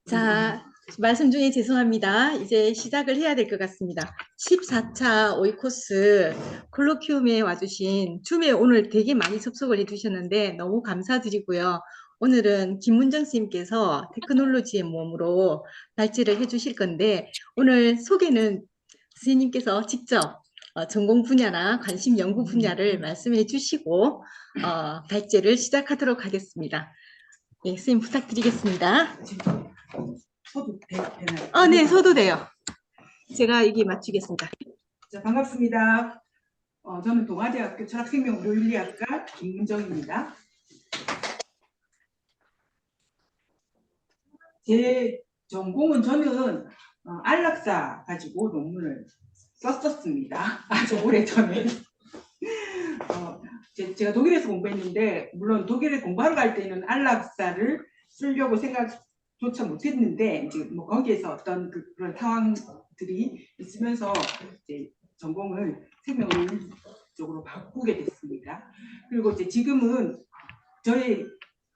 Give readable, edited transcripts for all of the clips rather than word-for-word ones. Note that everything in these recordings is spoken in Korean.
자, 말씀 중에 죄송합니다. 이제 시작을 해야 될 것 같습니다. 14차 오이코스 콜로키움에 와주신 줌에 오늘 되게 많이 접속을 해주셨는데 너무 감사드리고요. 오늘은 김문정 선생님께서 테크놀로지의 몸으로 발제를 해주실 건데 오늘 소개는 선생님께서 직접 전공 분야나 관심 연구 분야를 말씀해 주시고 발제를 시작하도록 하겠습니다. 예, 선생님 부탁드리겠습니다. 서도 되나요? 네, 서도 돼요. 제가 여기 맞추겠습니다. 자, 반갑습니다. 저는 동아대학교 철학생명의료윤리학과 김문정입니다. 제 전공은 저는 안락사 가지고 논문을 썼었습니다. 아주 오래전에. 제가 독일에서 공부했는데 물론 독일에 공부하러 갈 때는 안락사를 쓰려고 생각조차 못했는데 이제 뭐 거기에서 어떤 그런 상황들이 있으면서 이제 전공을 생명의료 쪽으로 바꾸게 됐습니다. 그리고 이제 지금은 저의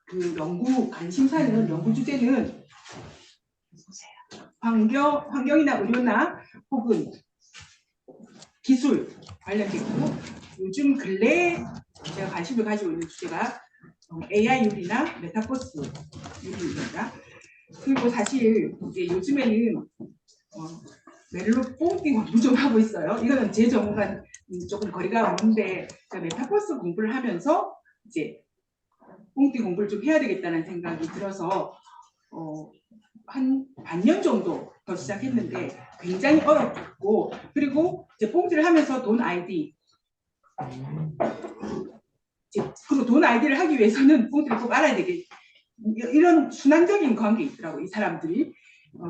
그 연구 관심사는 연구 주제는 환경이나 의료나 혹은 기술 관련되고 요즘 근래에 제가 관심을 가지고 있는 주제가 AI 윤리나 메타버스 윤리입니다. 그리고 사실 이제 요즘에는 멜로 뽕띵 공부 좀 하고 있어요. 이거는 제 전공과 조금 거리가 없는데 제가 메타버스 공부를 하면서 이제 뽕띵 공부를 좀 해야 되겠다는 생각이 들어서 한 반년 정도 더 시작했는데 굉장히 어렵고 그리고 이제 뽕띠를 하면서 돈 아이디 그리고 돈 아이디를 하기 위해서는 뽕띠를 꼭 알아야 되겠 이런 순환적인 관계에 있더라고요. 이 사람들이.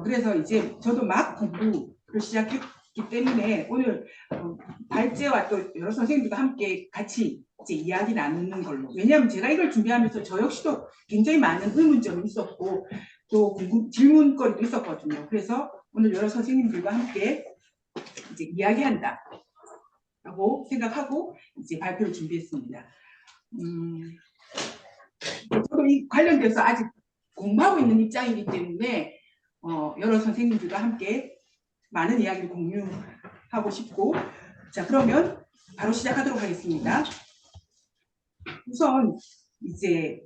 그래서 이제 저도 막 공부를 시작했기 때문에 오늘 발제와 또 여러 선생님들과 함께 같이 이제 이야기 나누는 걸로. 왜냐하면 제가 이걸 준비하면서 저 역시도 굉장히 많은 의문점이 있었고 또 질문거리도 있었거든요. 그래서 오늘 여러 선생님들과 함께 이제 이야기한다 라고 생각하고 이제 발표를 준비했습니다. 저도 이 관련돼서 아직 공부하고 있는 입장이기 때문에 여러 선생님들과 함께 많은 이야기를 공유하고 싶고 자 그러면 바로 시작하도록 하겠습니다. 우선 이제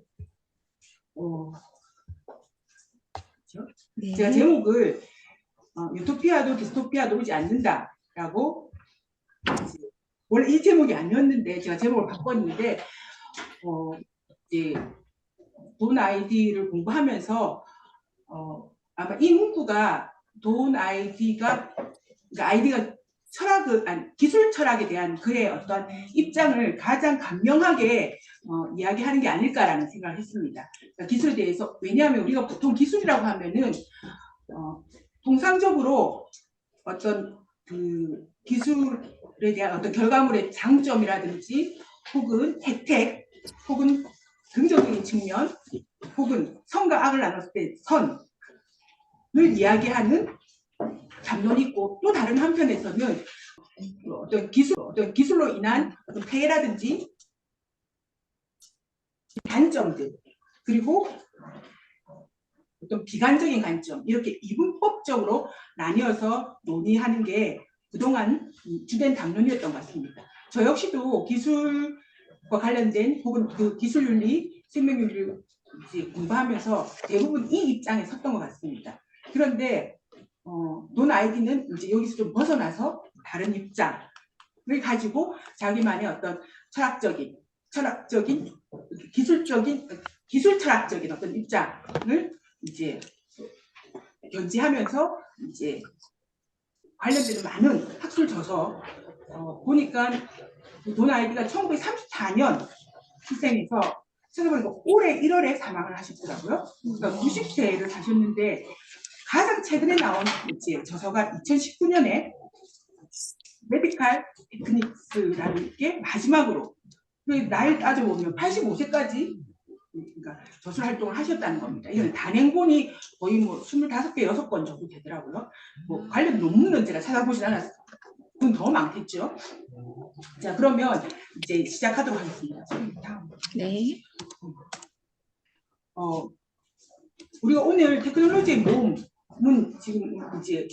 네. 제가 제목을 유토피아도 디스토피아도 오지 않는다라고 원래 이 제목이 아니었는데 제가 제목을 바꿨는데 이제 돈 아이디를 공부하면서 아마 이 문구가 돈 아이디가 그러니까 아이디가 기술 철학에 대한 그의 어떤 입장을 가장 간명하게 이야기하는 게 아닐까라는 생각을 했습니다. 그러니까 기술에 대해서 왜냐하면 우리가 보통 기술이라고 하면은 통상적으로 어떤 그 기술에 대한 어떤 결과물의 장점이라든지 혹은 혜택 혹은 긍정적인 측면 혹은 선과 악을 나눴을 때 선을 이야기하는 담론이 있고 또 다른 한편에서는 어떤 기술로 인한 어떤 폐해라든지 단점들 그리고 어떤 비관적인 관점 이렇게 이분법적으로 나뉘어서 논의하는 게 그동안 주된 담론이었던 것 같습니다. 저 역시도 기술과 관련된 혹은 그 기술윤리, 생명윤리를 이제 공부하면서 대부분 이 입장에 섰던 것 같습니다. 그런데 돈 아이디는 이제 여기서 좀 벗어나서 다른 입장을 가지고 자기만의 어떤 철학적인 기술 철학적인 어떤 입장을 이제 견지하면서 이제 관련되는 많은 학술 저서 보니까 돈 아이디가 1934년 출생해서 찾아보니까 올해 1월에 사망을 하셨더라고요. 그러니까 90세를 사셨는데 가장 최근에 나온 이제 저서가 2019년에 메디칼 테크닉스라는 게 마지막으로 나이를 따져보면 85세까지 그러니까 저술 활동을 하셨다는 겁니다. 이건 단행본이 거의 뭐 25개, 6권 정도 되더라고요. 뭐 관련 논문은 제가 찾아보진 않았어요. 그건 더 많겠죠. 자, 그러면 이제 시작하도록 하겠습니다. 네. 우리가 오늘 테크놀로지의 모험은 지금 이제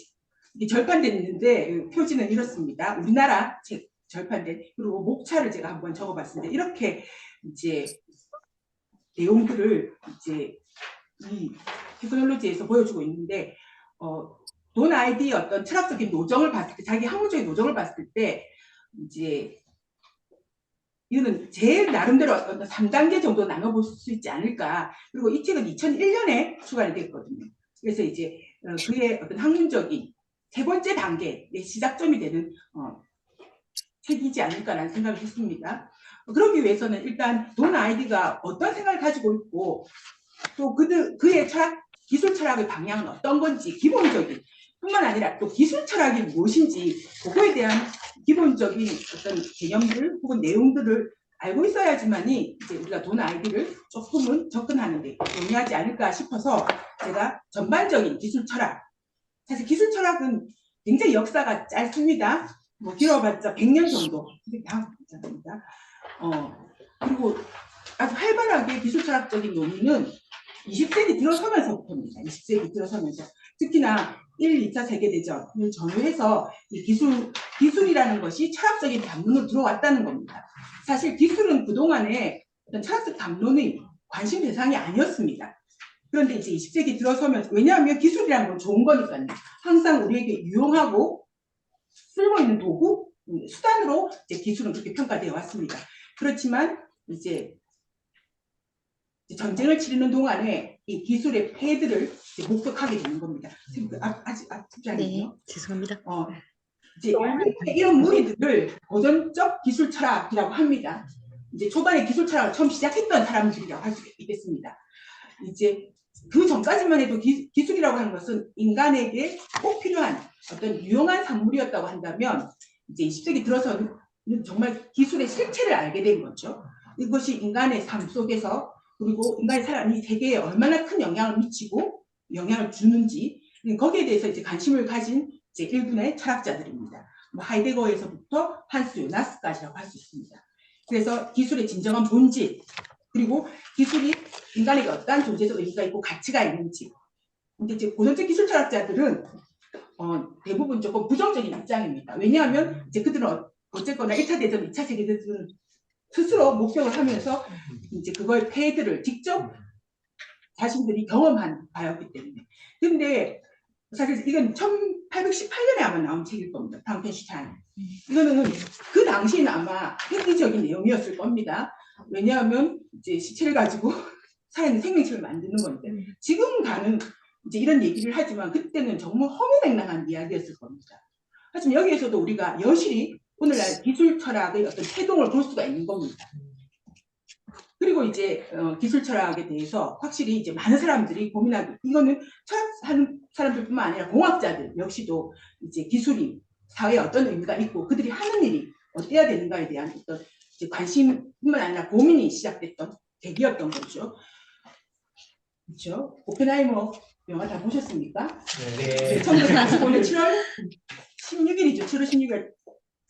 절판됐는데 표지는 이렇습니다. 우리나라 책 절판된, 그리고 목차를 제가 한번 적어봤습니다. 이렇게 이제 내용들을 이제 이 테크놀로지에서 보여주고 있는데, 돈 아이디의 어떤 철학적인 노정을 봤을 때, 자기 학문적인 노정을 봤을 때 이제 이거는 제 나름대로 어떤 3단계 정도 나눠볼 수 있지 않을까. 그리고 이 책은 2001년에 출간이 됐거든요. 그래서 이제 그의 어떤 학문적인 세 번째 단계의 시작점이 되는 책이지 않을까라는 생각을 했습니다. 그러기 위해서는 일단 돈 아이디가 어떤 생각을 가지고 있고, 또 그의 기술 철학의 방향은 어떤 건지, 기본적인 뿐만 아니라 또 기술 철학이 무엇인지 그거에 대한 기본적인 어떤 개념들 혹은 내용들을 알고 있어야지만이 이제 우리가 돈 아이디를 조금은 접근하는 데 용이하지 않을까 싶어서 제가 전반적인 기술 철학, 사실 기술 철학은 굉장히 역사가 짧습니다. 뭐 길어봤자 100년 정도 됩니다. 그리고 아주 활발하게 기술 철학적인 논의는 20세기 들어서면서부터입니다. 20세기 들어서면서 특히나 1, 2차 세계대전을 전후해서 이 기술이라는 것이 철학적인 담론으로 들어왔다는 겁니다. 사실 기술은 그동안에 어떤 철학적 담론의 관심 대상이 아니었습니다. 그런데 이제 20세기 들어서면서, 왜냐하면 기술이라는 건 좋은 거니까요. 항상 우리에게 유용하고 쓸모 있는 도구, 수단으로 이제 기술은 그렇게 평가되어 왔습니다. 그렇지만 이제 전쟁을 치르는 동안에 이 기술의 폐해들을 목격하게 되는 겁니다. 아직 아프지 않나요? 네, 죄송합니다. 이제 이런 무리들을 고전적 기술 철학이라고 합니다. 이제 초반에 기술 철학을 처음 시작했던 사람들이라고 할 수 있겠습니다. 이제 그 전까지만 해도 기술이라고 하는 것은 인간에게 꼭 필요한 어떤 유용한 산물이었다고 한다면, 이제 20세기 들어서는 정말 기술의 실체를 알게 된 거죠. 이것이 인간의 삶 속에서, 그리고 인간이 살아가는 이 세계에 얼마나 큰 영향을 미치고 영향을 주는지, 거기에 대해서 이제 관심을 가진 이제 일군의 철학자들입니다. 뭐 하이데거에서부터 한스 요나스까지라고 할 수 있습니다. 그래서 기술의 진정한 본질, 그리고 기술이 인간에게 어떠한 존재적 의미가 있고 가치가 있는지. 근데 이제 고전적 기술 철학자들은 대부분 조금 부정적인 입장입니다. 왜냐하면 이제 그들은 어쨌거나 1차 대전, 2차 세계대전을 스스로 목격을 하면서 이제 그거의 폐해들을 직접 자신들이 경험한 바였기 때문에. 근데 사실 이건 1818년에 아마 나온 책일 겁니다. 프랑켄슈타인. 이거는 그 당시에는 아마 획기적인 내용이었을 겁니다. 왜냐하면 이제 시체를 가지고 살아있는 생명체를 만드는 건데, 지금 가는 이제 이런 얘기를 하지만 그때는 정말 허무맹랑한 이야기였을 겁니다. 하지만 여기에서도 우리가 여실히 오늘날 기술 철학의 어떤 태동을 볼 수가 있는 겁니다. 그리고 이제 기술 철학에 대해서 확실히 이제 많은 사람들이 고민하고, 이거는 철학하는 사람들뿐만 아니라 공학자들 역시도 이제 기술이 사회에 어떤 의미가 있고 그들이 하는 일이 어때야 되는가에 대한 어떤 이제 관심뿐만 아니라 고민이 시작됐던 계기였던 거죠. 그렇죠? 오펜하이머 영화 다 보셨습니까? 네. 1945년 7월 16일이죠. 7월 16일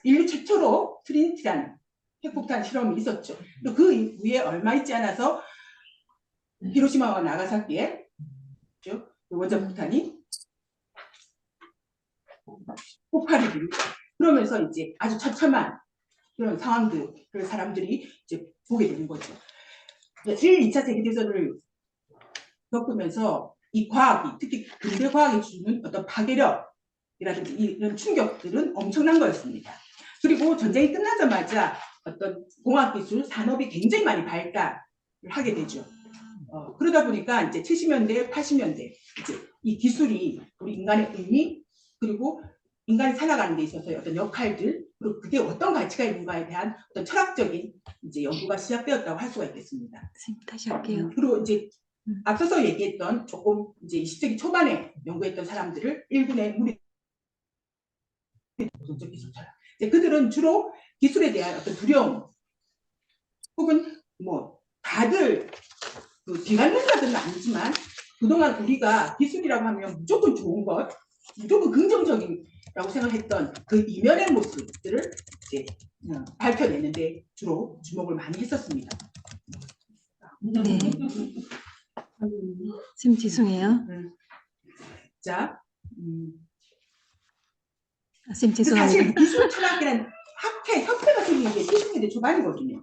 인류 최초로 트리니티라는 핵폭탄 실험이 있었죠. 또 그 위에 얼마 있지 않아서 히로시마와 나가사키에 원전 폭탄이 폭발이 됩니다. 그러면서 이제 아주 처참한 그런 상황들, 그런 사람들이 이제 보게 되는 거죠. 1, 2차 세계대전을 겪으면서 이 과학이, 특히 근대 과학이 주는 어떤 파괴력이라든지 이런 충격들은 엄청난 거였습니다. 그리고 전쟁이 끝나자마자 어떤 공학기술, 산업이 굉장히 많이 발달을 하게 되죠. 그러다 보니까 이제 70년대, 80년대 이제 이 기술이 우리 인간의 의미, 그리고 인간이 살아가는 데 있어서의 어떤 역할들, 그리고 그게 어떤 가치가 있는가에 대한 어떤 철학적인 이제 연구가 시작되었다고 할 수가 있겠습니다. 선생님, 다시 할게요. 그리고 이제 앞서서 얘기했던 조금 이제 20세기 초반에 연구했던 사람들을 일군의 무리 고전적 기술 철학. 이제 그들은 주로 기술에 대한 어떤 두려움, 혹은 뭐 다들 비관론자들은 아니지만 그동안 우리가 기술이라고 하면 무조건 좋은 것, 무조건 긍정적이라고 생각했던 그 이면의 모습들을 이제 밝혀내는데 주로 주목을 많이 했었습니다. 네. 지금 죄송해요. 자, 선생님 그 사실 죄송합니다. 기술 철학이라는 협회가 생긴 게 70년대 초반이거든요.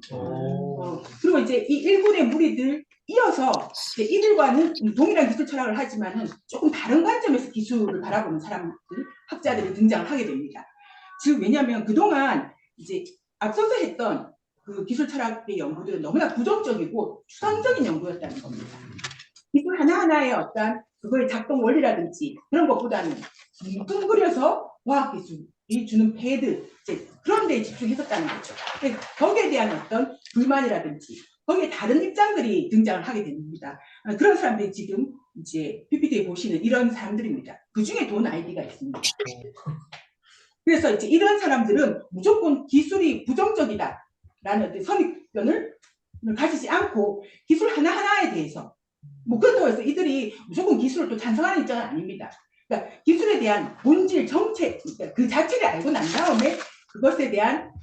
그리고 이제 이 일군의 무리들 이어서 이제 이들과는 동일한 기술 철학을 하지만은 조금 다른 관점에서 기술을 바라보는 사람들, 학자들이 등장을 하게 됩니다. 즉 왜냐하면 그동안 이제 앞서서 했던 그 기술 철학의 연구들은 너무나 부정적이고 추상적인 연구였다는 겁니다. 기술 하나하나의 어떤 그거의 작동 원리라든지 그런 것보다는 뭉뚱그려서 과학기술이 주는 폐해들 그런 데에 집중했었다는 거죠. 거기에 대한 어떤 불만이라든지 거기에 다른 입장들이 등장을 하게 됩니다. 그런 사람들이 지금 이제 PPT에 보시는 이런 사람들입니다. 그 중에 돈 아이디가 있습니다. 그래서 이제 이런 사람들은 무조건 기술이 부정적이다라는 어떤 선입견을 가지지 않고 기술 하나하나에 대해서 뭐 그렇다고 해서 이들이 무조건 기술을 또 찬성하는 입장은 아닙니다. 그러니까 기술에 대한 본질, 정책, 그러니까 그 자체를 알고 난 다음에 그것에 대한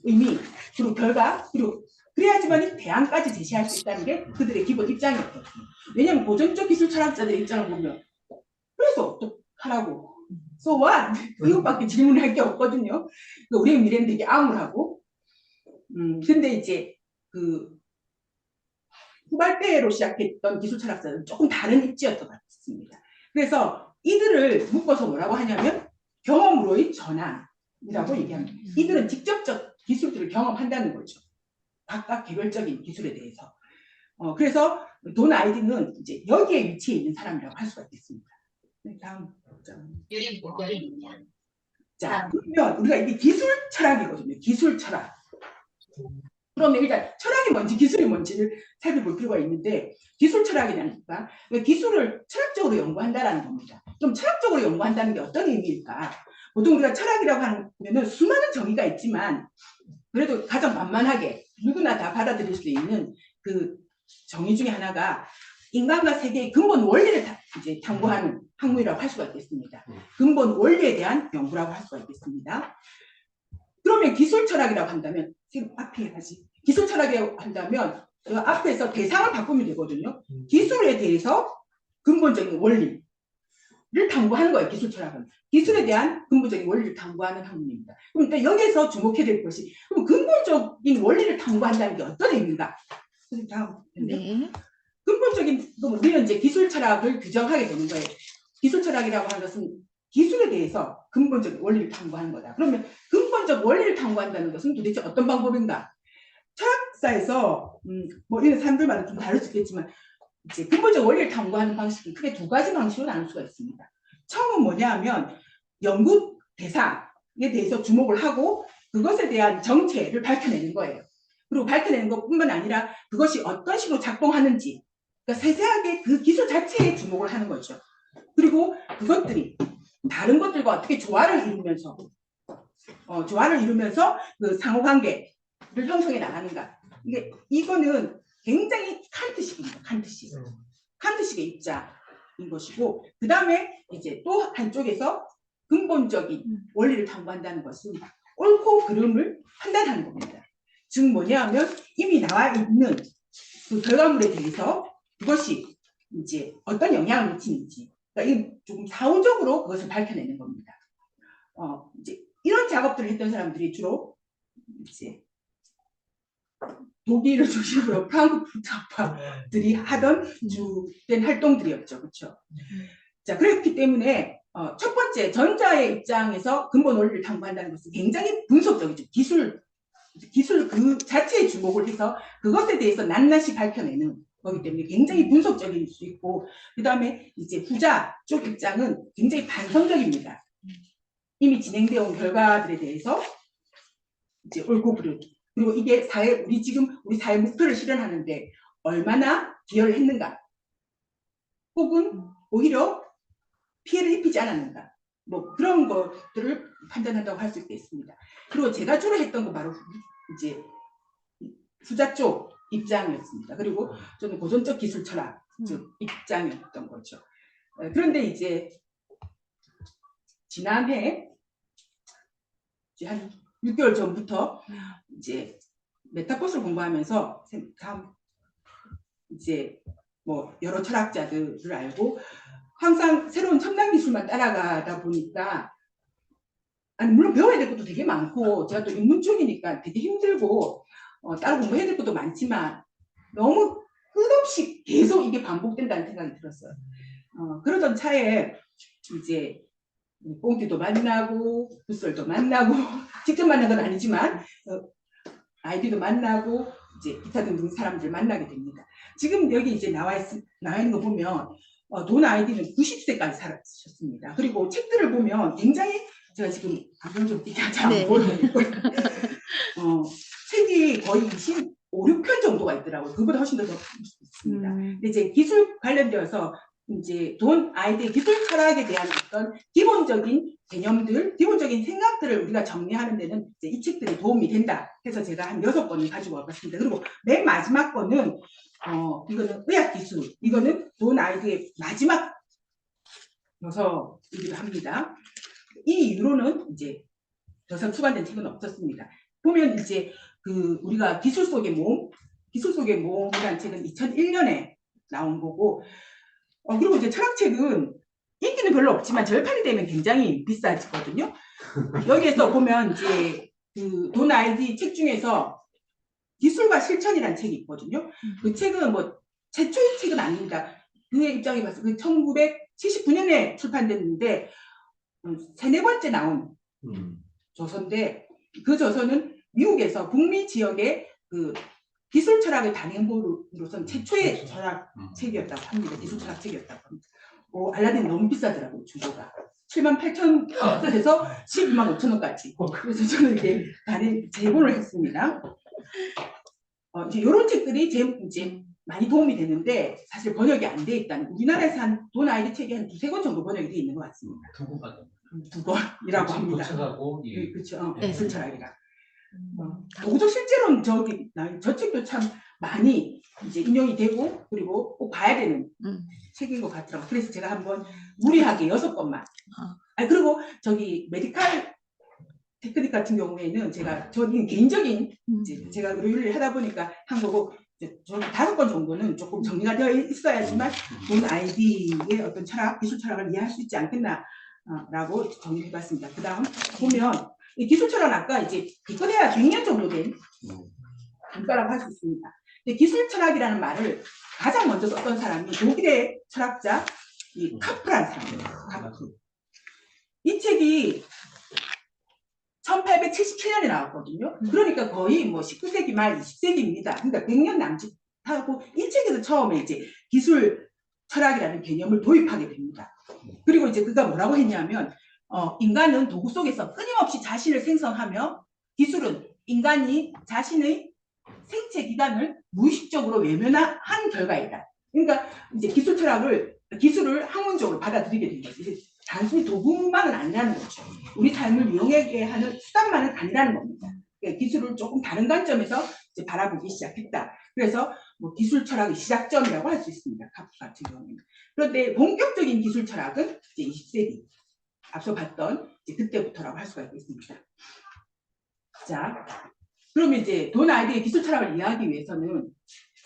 의미, 그리고 결과, 그리고 그래야지만 대안까지 제시할 수 있다는 게 그들의 기본 입장이었거든요. 왜냐하면 고전적 기술 철학자들의 입장을 보면 그래서 어떡하라고 So what? 이것밖에 질문할 게 없거든요. 우리의 미래는 되게 암울하고 근데 이제 그 후발대로 시작했던 기술 철학자는 조금 다른 입지였던 것 같습니다. 그래서 이들을 묶어서 뭐라고 하냐면 경험으로의 전환이라고 얘기합니다. 이들은 직접적 기술들을 경험한다는 거죠. 각각 개별적인 기술에 대해서. 그래서 돈 아이디는 이제 여기에 위치해 있는 사람이라고 할 수가 있겠습니다. 네, 다음. 자, 그러면 우리가 이게 기술 철학이거든요. 기술 철학. 그러면 일단 철학이 뭔지 기술이 뭔지를 살펴볼 필요가 있는데 기술 철학이라니까 기술을 철학적으로 연구한다라는 겁니다. 그럼 철학적으로 연구한다는 게 어떤 의미일까? 보통 우리가 철학이라고 하면 수많은 정의가 있지만 그래도 가장 만만하게 누구나 다 받아들일 수 있는 그 정의 중에 하나가 인간과 세계의 근본 원리를 이제 탐구하는 학문이라고 할 수가 있겠습니다. 근본 원리에 대한 연구라고 할 수가 있겠습니다. 그러면 기술 철학이라고 한다면 지금 앞에 가지 기술 철학이라고 한다면 그 앞에서 대상을 바꾸면 되거든요. 기술에 대해서 근본적인 원리를 탐구하는 거예요. 기술 철학은 기술에 대한 근본적인 원리를 탐구하는 학문입니다. 그러니까 여기서 주목해야 될 것이 그럼 근본적인 원리를 탐구한다는 게 어떤 의미인가? 다음 네. 근본적인 그럼 우리는 이제 기술 철학을 규정하게 되는 거예요. 기술 철학이라고 하는 것은 기술에 대해서 근본적인 원리를 탐구하는 거다. 그러면 근본적 원리를 탐구한다는 것은 도대체 어떤 방법인가? 철학사에서 뭐 이런 사람들마다 좀 다를 수 있겠지만 이제 근본적 원리를 탐구하는 방식은 크게 두 가지 방식으로 나눌 수가 있습니다. 처음은 뭐냐 하면 연구 대상에 대해서 주목을 하고 그것에 대한 정체를 밝혀내는 거예요. 그리고 밝혀내는 것뿐만 아니라 그것이 어떤 식으로 작동하는지 그러니까 세세하게 그 기술 자체에 주목을 하는 거죠. 그리고 그것들이 다른 것들과 어떻게 조화를 이루면서 그 상호관계를 형성해 나가는가. 이거는 굉장히 칸트식입니다. 칸트식의 입장인 것이고 그 다음에 이제 또 한쪽에서 근본적인 원리를 탐구한다는 것은 옳고 그름을 판단하는 겁니다. 즉 뭐냐하면 이미 나와 있는 그 결과물에 대해서 그것이 이제 어떤 영향을 미치는지 그러니까 조금 사후적으로 그것을 밝혀내는 겁니다. 이제 이런 작업들을 했던 사람들이 주로 이제 독일을 중심으로 프랑크푸르트 학파들이 하던 주된 활동들이었죠. 그렇죠? 자, 그렇기 때문에 첫 번째 전자의 입장에서 근본 원리를 탐구한다는 것은 굉장히 분석적이죠. 기술 그 자체에 주목을 해서 그것에 대해서 낱낱이 밝혀내는 거기 때문에 굉장히 분석적일 수 있고 그 다음에 이제 후자 쪽 입장은 굉장히 반성적입니다. 이미 진행되어 온 결과들에 대해서 이제 옳고 그르기 그리고 이게 우리 사회 목표를 실현하는데 얼마나 기여를 했는가 혹은 오히려 피해를 입히지 않았는가 뭐 그런 것들을 판단한다고 할 수 있겠습니다. 그리고 제가 주로 했던 거 바로 이제 후자 쪽 입장이었습니다. 그리고 저는 고전적 기술 철학 즉 입장이었던 거죠. 그런데 이제 지난해 이제 한 6개월 전부터 이제 메타버스를 공부하면서 이제 뭐 여러 철학자들을 알고 항상 새로운 첨단 기술만 따라가다 보니까 아니 물론 배워야 될 것도 되게 많고 제가 또 인문 쪽이니까 되게 힘들고 따로 공부해야 될 것도 많지만 너무 끝없이 계속 이게 반복된다는 생각이 들었어요. 그러던 차에 이제 꽁띠도 만나고 붓솔도 만나고 직접 만난 건 아니지만 아이디도 만나고 이제 기타 등등 사람들 만나게 됩니다. 지금 여기 이제 나와 있는 거 보면 돈 아이디는 90세까지 살았습니다. 그리고 책들을 보면 굉장히 제가 지금 안경 좀 끼게 잘안 네. 보이는데 책이 거의 25, 6편 정도가 있더라고요. 그보다 훨씬 더 있습니다. 근데 이제 기술 관련되어서 이제 돈 아이디의 기술 철학에 대한 어떤 기본적인 개념들, 기본적인 생각들을 우리가 정리하는 데는 이제 이 책들이 도움이 된다 해서 제가 한 6권을 가지고 와봤습니다. 그리고 맨 마지막 거는 이거는 의학기술, 이거는 돈 아이디의 마지막 저서이기도 합니다. 이 이후로는 이제 더 이상出版된 책은 없었습니다. 보면 이제 우리가 기술 속의 몸이라는 책은 2001년에 나온 거고, 그리고 이제 철학책은 인기는 별로 없지만 절판이 되면 굉장히 비싸지거든요. 여기에서 보면 이제 돈 아이디 책 중에서 기술과 실천이라는 책이 있거든요. 그 책은 뭐 최초의 책은 아닙니다. 그의 입장에 봐서 1979년에 출판됐는데 3, 4번째 나온 저서인데 그 저서는 미국에서 북미 지역의 기술 철학의 단행본으로서는 최초의 철학책이었다고 합니다. 기술 철학책이었다고 합니다. 알라딘 너무 비싸더라고요. 중고가 78,000원에서 125,000원까지. 그래서 저는 이게 재본을 했습니다. 이제 이런 책들이 이제 많이 도움이 되는데 사실 번역이 안 돼 있다는, 우리나라에서 한 돈 아이디 책이 한 2, 3권 정도 번역이 돼 있는 것 같습니다. 2권이라고 합니다. 도착하고 그렇죠. 네. 기술 철학이라. 도구적 실제로는 저 책도 참 많이 이제 인용이 되고 그리고 꼭 봐야 되는 책인 것 같더라고요. 그래서 제가 한번 무리하게 6권만. 그리고 저기 메디칼 테크닉 같은 경우에는 저는 개인적인 이제 제가 의뢰를 하다 보니까 한 거고, 저는 5권 정도는 조금 정리가 되어 있어야지만 돈 아이디의 어떤 철학, 기술 철학을 이해할 수 있지 않겠나라고 정리해봤습니다. 그 다음 보면 이 기술 철학은 아까 이제 기껏해야 100년 정도 된 단가라고 할 수 있습니다. 근데 기술 철학이라는 말을 가장 먼저 썼던 사람이 독일의 철학자 카프라는 사람이에요. 카프. 이 책이 1877년에 나왔거든요. 그러니까 거의 뭐 19세기 말 20세기입니다. 그러니까 100년 남짓하고 이 책에서 처음에 이제 기술 철학이라는 개념을 도입하게 됩니다. 그리고 이제 그가 뭐라고 했냐면 인간은 도구 속에서 끊임없이 자신을 생성하며 기술은 인간이 자신의 생체 기관을 무의식적으로 외면한 결과이다. 그러니까 이제 기술을 학문적으로 받아들이게 된 거죠. 단순히 도구만은 아니라는 거죠. 우리 삶을 이용하게 하는 수단만은 아니라는 겁니다. 그러니까 기술을 조금 다른 관점에서 이제 바라보기 시작했다. 그래서 뭐 기술 철학의 시작점이라고 할 수 있습니다. 카프 같은 경우에는. 그런데 본격적인 기술 철학은 이제 20세기 앞서 봤던 이제 그때부터라고 할 수가 있겠습니다. 자, 그러면 이제 돈 아이디의 기술 철학을 이해하기 위해서는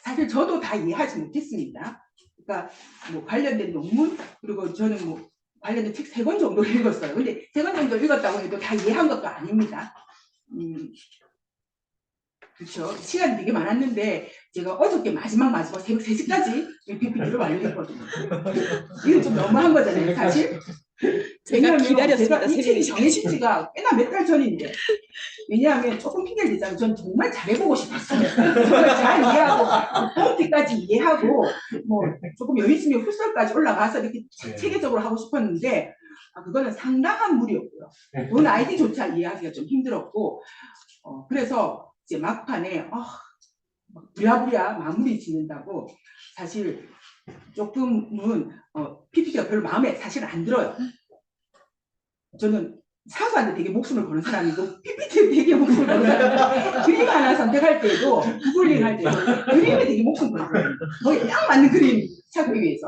사실 저도 다 이해하지 못했습니다. 그러니까 뭐 관련된 논문, 그리고 저는 뭐 관련된 책 3권 정도 읽었어요. 근데 3권 정도 읽었다고 해도 다 이해한 것도 아닙니다. 그렇죠. 시간이 되게 많았는데 제가 어저께 마지막 새벽 3시까지 PPT를 완료했거든요. 이건 좀 너무한 거잖아요, 사실. 제가 왜냐하면 기다렸습니다. 제가 이 책이 정해진 지가 꽤나 몇 달 전인데, 왜냐하면 조금 핑계를 대자면 전 정말 잘해보고 싶었어요. 정말 잘 이해하고 뽕티까지 이해하고 뭐 조금 여유 있으면 훌설까지 올라가서 이렇게 체계적으로 하고 싶었는데 그거는 상당한 무리였고요. 돈 아이디조차 이해하기가 좀 힘들었고, 그래서 이제 막판에 부랴부랴 마무리 짓는다고 사실 조금은 PPT가 별로 마음에 사실 안 들어요. 저는 사수한테 되게 목숨을 거는 사람이고 PPT에 되게 목숨을 거는 사람이고 그림 하나 선택할 때도 구글링 할 때도 그림에 되게 목숨 걸거든요. 거기에 딱 맞는 그림 찾기 위해서.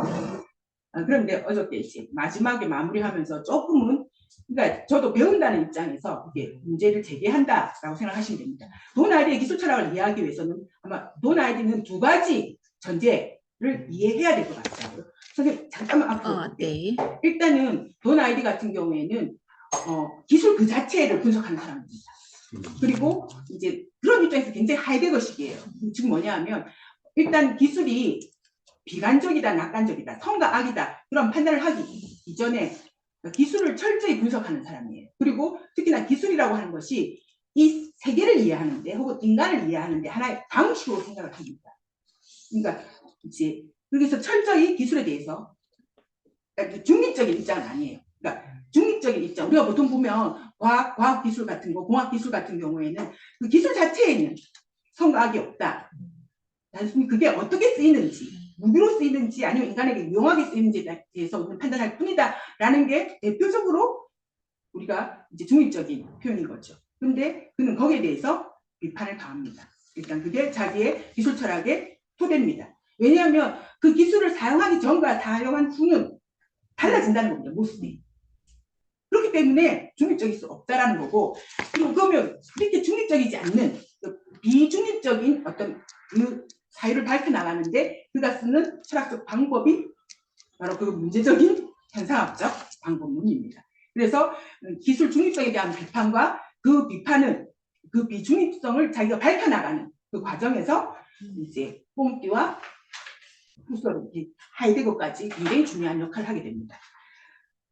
그런데 어저께 이제 마지막에 마무리하면서 조금은, 그러니까 저도 배운다는 입장에서 그게 문제를 제기한다라고 생각하시면 됩니다. 돈 아이디의 기술 철학을 이해하기 위해서는 아마 돈 아이디는 2가지 전제, 이해해야 될 것 같아요. 선생님 잠깐만 앞으로 볼게요. 네. 일단은 돈 아이디 같은 경우에는 기술 그 자체를 분석하는 사람입니다. 그리고 이제 그런 입장에서 굉장히 하이데거식이에요. 지금 뭐냐 하면 일단 기술이 비관적이다, 낙관적이다, 성과 악이다 그런 판단을 하기 이전에 기술을 철저히 분석하는 사람이에요. 그리고 특히나 기술이라고 하는 것이 이 세계를 이해하는데 혹은 인간을 이해하는데 하나의 방식으로 생각을 합니다. 그러니까 이제 그래서 철저히 기술에 대해서 중립적인 입장은 아니에요. 그러니까 중립적인 입장. 우리가 보통 보면 과학 기술 같은 거, 공학 기술 같은 경우에는 그 기술 자체에는 성과 악이 없다. 단순히 그게 어떻게 쓰이는지, 무기로 쓰이는지 아니면 인간에게 유용하게 쓰이는지에 대해서 우리는 판단할 뿐이다라는 게 대표적으로 우리가 이제 중립적인 표현인 거죠. 근데 그는 거기에 대해서 비판을 가합니다. 일단 그게 자기의 기술 철학의 토대입니다. 왜냐하면 그 기술을 사용하기 전과 사용한 후는 달라진다는 겁니다. 모습이. 그렇기 때문에 중립적일 수 없다라는 거고, 그리고 그러면 그렇게 중립적이지 않는 비중립적인 어떤 그 사유를 밝혀나가는데 그가 쓰는 철학적 방법이 바로 그 문제적인 현상학적 방법론입니다. 그래서 기술 중립성에 대한 비판과 그 비판은 그 비중립성을 자기가 밝혀나가는 그 과정에서 이제 뽕띠와 후서 하이데거까지 굉장히 중요한 역할을 하게 됩니다.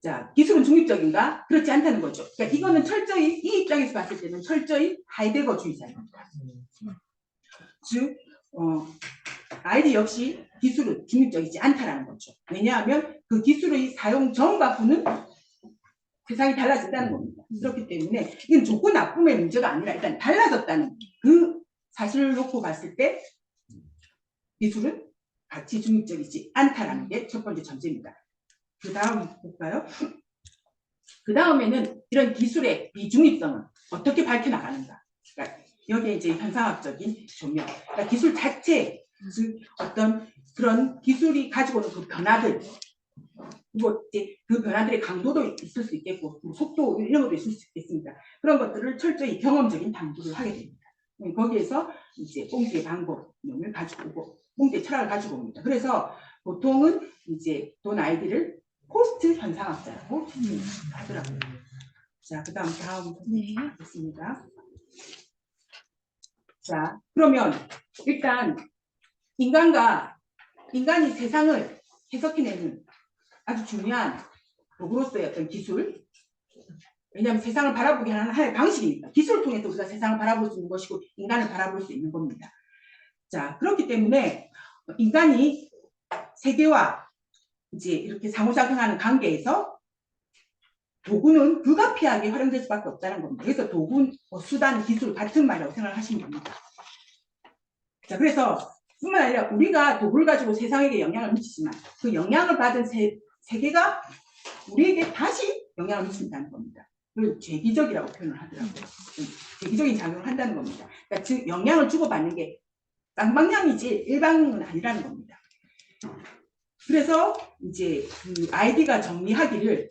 자, 기술은 중립적인가? 그렇지 않다는 거죠. 그러니까 이거는 철저히 이 입장에서 봤을 때는 철저히 하이데거주의자입니다. 즉, 아이디 역시 기술은 중립적이지 않다라는 거죠. 왜냐하면 그 기술의 사용 전과 후는 세상이 달라진다는 겁니다. 그렇기 때문에 이건 좋고 나쁨의 문제가 아니라 일단 달라졌다는 그 사실을 놓고 봤을 때 기술은 가치 중립적이지 않다라는 게 첫 번째 전제입니다. 그 다음 볼까요? 그 다음에는 이런 기술의 비중립성은 어떻게 밝혀나가는가? 그러니까 여기에 이제 현상학적인 조명, 그러니까 기술 자체, 즉 어떤 그런 기술이 가지고 오는 그 변화들, 그리고 이제 그 변화들의 강도도 있을 수 있겠고, 속도 이런 것도 있을 수 있겠습니다. 그런 것들을 철저히 경험적인 탐구를 하게 됩니다. 거기에서 이제 뽕띠의 방법론을 가지고 오고, 뽕띠의 철학을 가지고 옵니다. 그래서 보통은 이제 돈 아이디를 포스트 현상학자라고 하더라고요. 자, 그 다음 하겠습니다. 자, 그러면 일단 인간이 세상을 해석해내는 아주 중요한 도구로서의 어떤 기술, 왜냐하면 세상을 바라보게 하는 하나의 방식입니다. 기술을 통해서 우리가 세상을 바라볼 수 있는 것이고 인간을 바라볼 수 있는 겁니다. 자, 그렇기 때문에 인간이 세계와 이제 이렇게 상호작용하는 관계에서 도구는 불가피하게 활용될 수밖에 없다는 겁니다. 그래서 도구, 수단, 기술 같은 말이라고 생각하시면 됩니다. 자, 그래서 뿐만 아니라 우리가 도구를 가지고 세상에게 영향을 미치지만 그 영향을 받은 세계가 우리에게 다시 영향을 미친다는 겁니다. 그걸 재기적이라고 표현을 하더라고요. 재기적인 작용을 한다는 겁니다. 그러니까 즉 영향을 주고받는 게 쌍방향이지 일방은 아니라는 겁니다. 그래서 이제 그 아이디가 정리하기를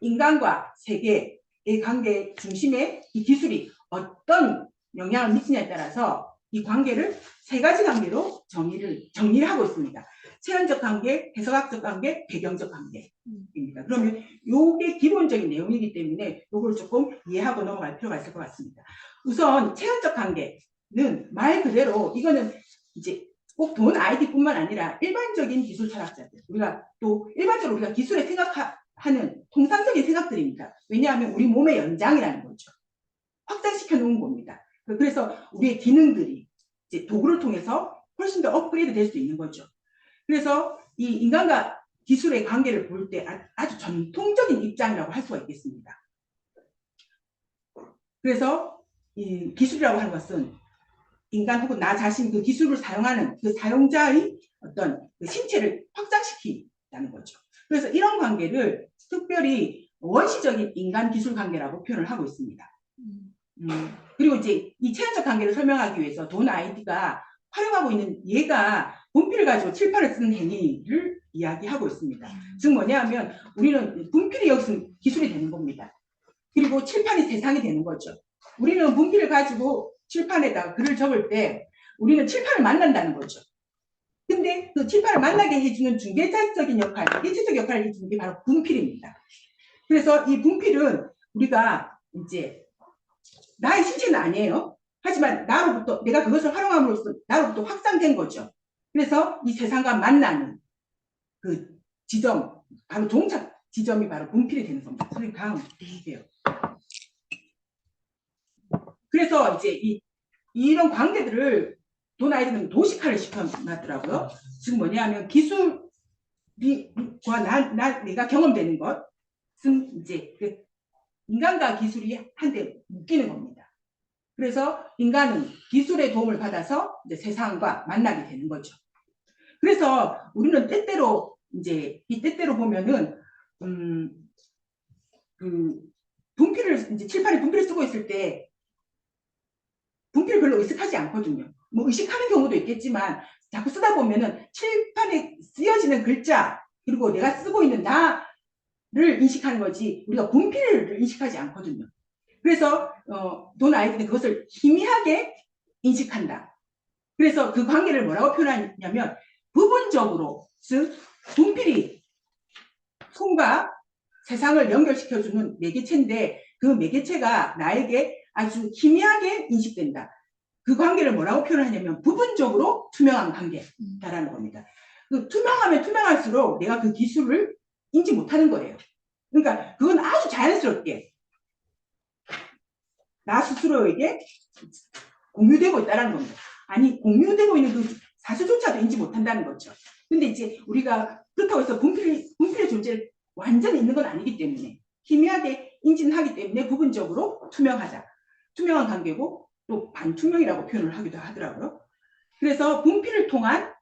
인간과 세계의 관계 중심에 이 기술이 어떤 영향을 미치냐에 따라서 이 관계를 세 가지 관계로 정리를 하고 있습니다. 체험적 관계, 해석학적 관계, 배경적 관계입니다. 그러면 이게 기본적인 내용이기 때문에 이걸 조금 이해하고 넘어갈 필요가 있을 것 같습니다. 우선 체험적 관계는 말 그대로 이거는 이제 꼭 돈 아이디뿐만 아니라 일반적인 기술 철학자들, 우리가 또 일반적으로 우리가 기술에 생각하는 통상적인 생각들입니다. 왜냐하면 우리 몸의 연장이라는 거죠. 확장시켜 놓은 겁니다. 그래서 우리의 기능들이 이제 도구를 통해서 훨씬 더 업그레이드 될 수 있는 거죠. 그래서 이 인간과 기술의 관계를 볼 때 아주 전통적인 입장이라고 할 수가 있겠습니다. 그래서 이 기술이라고 하는 것은 인간 혹은 나 자신 그 기술을 사용하는 그 사용자의 어떤 그 신체를 확장시키는 거죠. 그래서 이런 관계를 특별히 원시적인 인간 기술 관계라고 표현을 하고 있습니다. 그리고 이제 이 체험적 관계를 설명하기 위해서 돈 아이디가 활용하고 있는 얘가 분필을 가지고 칠판을 쓰는 행위를 이야기하고 있습니다. 즉 뭐냐면 우리는 분필이 여기서 기술이 되는 겁니다. 그리고 칠판이 세상이 되는 거죠. 우리는 분필을 가지고 칠판에다가 글을 적을 때 우리는 칠판을 만난다는 거죠. 근데 그 칠판을 만나게 해주는 중개자적인 역할, 개체적 역할을 해주는 게 바로 분필입니다. 그래서 이 분필은 우리가 이제 나의 신체는 아니에요. 하지만 나로부터 내가 그것을 활용함으로써 나로부터 확산된 거죠. 그래서 이 세상과 만나는 그 지점, 바로 종착 지점이 바로 분필이 되는 겁니다. 선생님 다음 해주세요. 그래서 이제 이런 관계들을 돈 아이들은 도식화를 시켜놨더라고요. 지금 뭐냐면 기술과 내가 경험되는 것은 이제 인간과 기술이 한데 묶이는 겁니다. 그래서 인간은 기술의 도움을 받아서 이제 세상과 만나게 되는 거죠. 그래서 우리는 때때로 이제 이 때때로 보면은 분필을 이제 칠판에 분필을 쓰고 있을 때 분필을 별로 의식하지 않거든요. 뭐 의식하는 경우도 있겠지만 자꾸 쓰다 보면은 칠판에 쓰여지는 글자 그리고 내가 쓰고 있는 나를 인식하는 거지 우리가 분필을 인식하지 않거든요. 그래서 돈 아이들은 그것을 희미하게 인식한다. 그래서 그 관계를 뭐라고 표현하냐면 부분적으로 즉 분필이 손과 세상을 연결시켜주는 매개체인데 그 매개체가 나에게 아주 희미하게 인식된다. 그 관계를 뭐라고 표현하냐면 부분적으로 투명한 관계다라는 겁니다. 그 투명하면 투명할수록 내가 그 기술을 인지 못하는 거예요. 그러니까 그건 아주 자연스럽게 나 스스로에게 공유되고 있다는 겁니다. 아니 공유되고 있는 그 사실조차도 인지 못한다는 거죠. 근데 이제 우리가 그렇다고 해서 분필의 존재를 완전히 있는 건 아니기 때문에 희미하게 인지는 하기 때문에 부분적으로 투명하다. 투명한 관계고 또 반투명이라고 표현을 하기도 하더라고요. 그래서 분필을 통한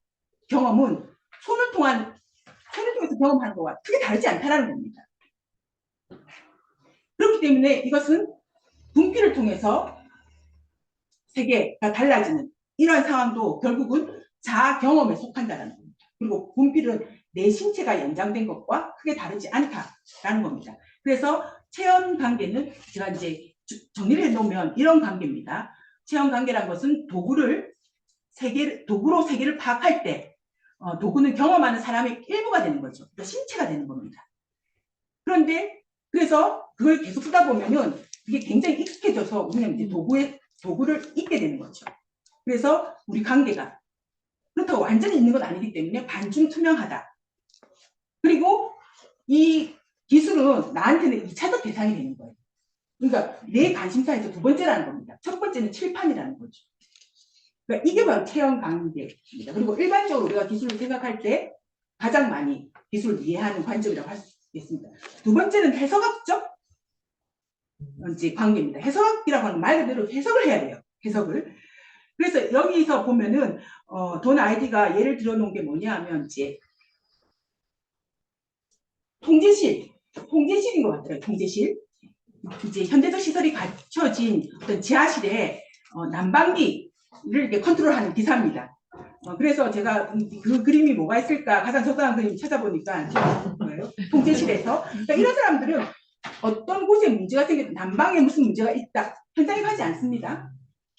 경험은 손을 통해서 경험하는 것과 크게 다르지 않다는 겁니다. 그렇기 때문에 이것은 분필을 통해서 세계가 달라지는 이러한 상황도 결국은 자아 경험에 속한다는 겁니다. 그리고 분필은 내 신체가 연장된 것과 크게 다르지 않다라는 겁니다. 그래서 체험 관계는 제가 이제 정리를 해놓으면 이런 관계입니다. 체험 관계란 것은 도구로 세계를 파악할 때 도구는 경험하는 사람의 일부가 되는 거죠. 그러니까 신체가 되는 겁니다. 그런데 그래서 그걸 계속 쓰다 보면은 이게 굉장히 익숙해져서 우리는 이제 도구를 잊게 되는 거죠. 그래서 우리 관계가 그렇다고 완전히 있는 건 아니기 때문에 반쯤 투명하다. 그리고 이 기술은 나한테는 2차적 대상이 되는 거예요. 그러니까 내 관심사에서 두 번째라는 겁니다. 첫 번째는 칠판이라는 거죠. 그러니까 이게 바로 체험 관계입니다. 그리고 일반적으로 우리가 기술을 생각할 때 가장 많이 기술을 이해하는 관점이라고 할 수 있습니다. 두 번째는 해석학적 이제 관계입니다. 해석이라고 하는 말 그대로 해석을 해야 돼요. 해석을. 그래서 여기서 보면은 돈 아이디가 예를 들어 놓은 게 뭐냐 하면 이제 통제실인 것 같아요. 통제실. 이제 현대적 시설이 갖춰진 어떤 지하실에 난방기를 이렇게 컨트롤하는 기사입니다. 그래서 제가 그 그림이 뭐가 있을까 가장 적당한 그림 찾아보니까 거예요. 통제실에서 그러니까 이런 사람들은 어떤 곳에 문제가 생겼다, 난방에 무슨 문제가 있다, 현장에 가지 않습니다.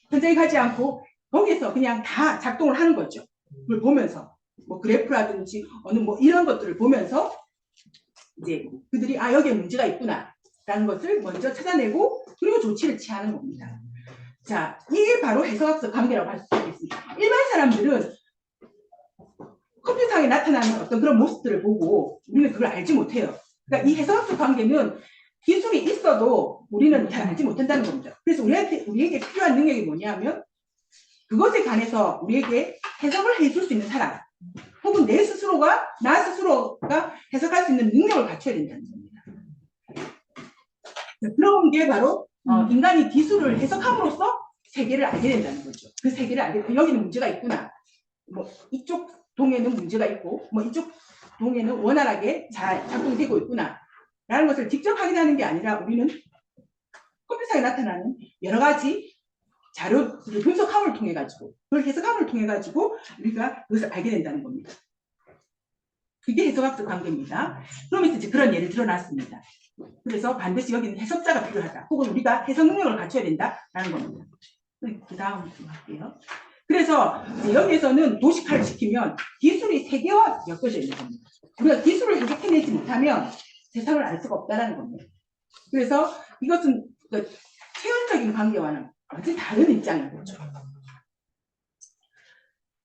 현장에 가지 않고 거기서 그냥 다 작동을 하는 거죠. 그걸 보면서 뭐 그래프라든지 어느 뭐 이런 것들을 보면서 이제 그들이 여기에 문제가 있구나라는 것을 먼저 찾아내고 그리고 조치를 취하는 겁니다. 자, 이게 바로 해석학적 관계라고 할 수 있겠습니다. 일반 사람들은 컴퓨터상에 나타나는 어떤 그런 모습들을 보고 우리는 그걸 알지 못해요. 그러니까 이 해석학적 관계는 기술이 있어도 우리는 잘 알지 못한다는 겁니다. 그래서 우리에게 필요한 능력이 뭐냐면 그것에 관해서 우리에게 해석을 해줄 수 있는 사람 혹은 나 스스로가 해석할 수 있는 능력을 갖춰야 된다는 겁니다. 그런 게 바로 인간이 기술을 해석함으로써 세계를 알게 된다는 거죠. 그 세계를 알게 되면 여기는 문제가 있구나. 뭐 이쪽 동에는 문제가 있고 뭐 이쪽 동에는 원활하게 잘 작동되고 있구나. 라는 것을 직접 확인하는 게 아니라 우리는 컴퓨터에 나타나는 여러 가지 자료를 분석함을 통해 가지고 그걸 해석함을 통해 가지고 우리가 그것을 알게 된다는 겁니다. 그게 해석학적 관계입니다. 그러면서 이제 그런 예를 들어놨습니다. 그래서 반드시 여기는 해석자가 필요하다. 혹은 우리가 해석 능력을 갖춰야 된다라는 겁니다. 그 다음 좀 할게요. 그래서 이제 여기에서는 도식화를 시키면 기술이 세계화 엮여져 있는 겁니다. 우리가 기술을 해석해내지 못하면 세상을 알 수가 없다는 겁니다. 그래서 이것은 그 체험적인 관계와는 완전히 다른 입장인 거죠.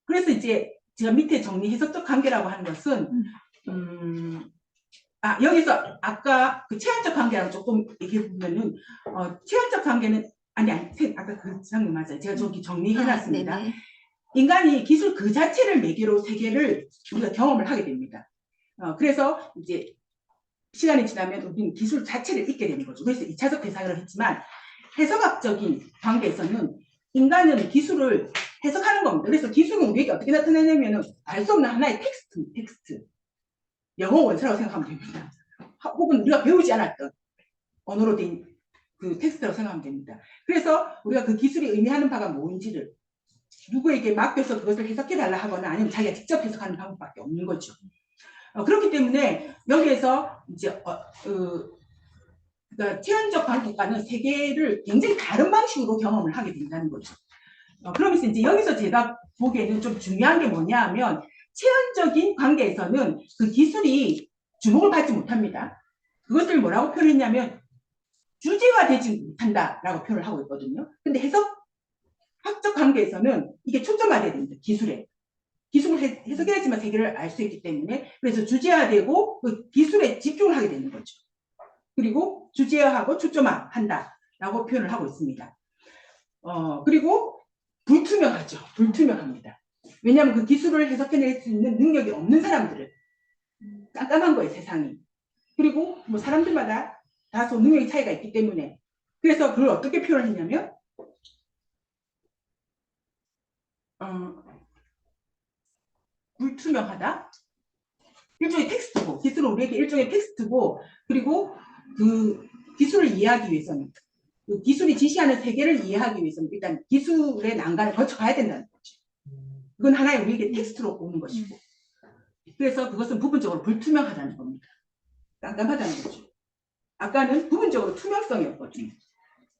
그래서 이제 제가 밑에 정리 해석적 관계라고 하는 것은 여기서 아까 그 체험적 관계랑 조금 얘기해 보면은 체험적 관계는 아까 그 장면 맞아요. 제가 저기 정리해놨습니다. 인간이 기술 그 자체를 매개로 세계를 우리가 경험을 하게 됩니다. 그래서 이제 시간이 지나면 우리는 기술 자체를 잊게 되는 거죠. 그래서 2차적 대상을 했지만 해석학적인 관계에서는 인간은 기술을 해석하는 겁니다. 그래서 기술은 우리에게 어떻게 나타나냐면은 알 수 없는 하나의 텍스트. 영어 원서라고 생각하면 됩니다. 혹은 우리가 배우지 않았던 언어로 된 그 텍스트라고 생각하면 됩니다. 그래서 우리가 그 기술이 의미하는 바가 뭔지를 누구에게 맡겨서 그것을 해석해달라 하거나 아니면 자기가 직접 해석하는 방법밖에 없는 거죠. 그렇기 때문에 여기에서 이제 그러니까 체험적 관계과는 세계를 굉장히 다른 방식으로 경험을 하게 된다는 거죠. 그러면서 이제 여기서 제가 보기에는 좀 중요한 게 뭐냐 하면 체험적인 관계에서는 그 기술이 주목을 받지 못합니다. 그것을 뭐라고 표현했냐면 주제화되지 못한다라고 표현을 하고 있거든요. 근데 해석학적 관계에서는 이게 초점화돼야 됩니다. 기술을 해석해야지만 세계를 알 수 있기 때문에 그래서 주제화되고 그 기술에 집중을 하게 되는 거죠. 그리고 주제화하고 초점화한다라고 표현을 하고 있습니다. 그리고 불투명합니다. 왜냐하면 그 기술을 해석해낼 수 있는 능력이 없는 사람들을 깜깜한 거예요, 세상이. 그리고 뭐 사람들마다 다소 능력의 차이가 있기 때문에 그래서 그걸 어떻게 표현했냐면 불투명하다. 일종의 텍스트고 기술은 우리에게 일종의 텍스트고 그리고 그 기술을 이해하기 위해서는 그 기술이 지시하는 세계를 이해하기 위해서는 일단 기술의 난간을 거쳐가야 된다는 거죠. 그건 하나의 우리에게 텍스트로 오는 것이고 그래서 그것은 부분적으로 불투명하다는 겁니다. 깜깜하다는 거죠. 아까는 부분적으로 투명성이었거든요.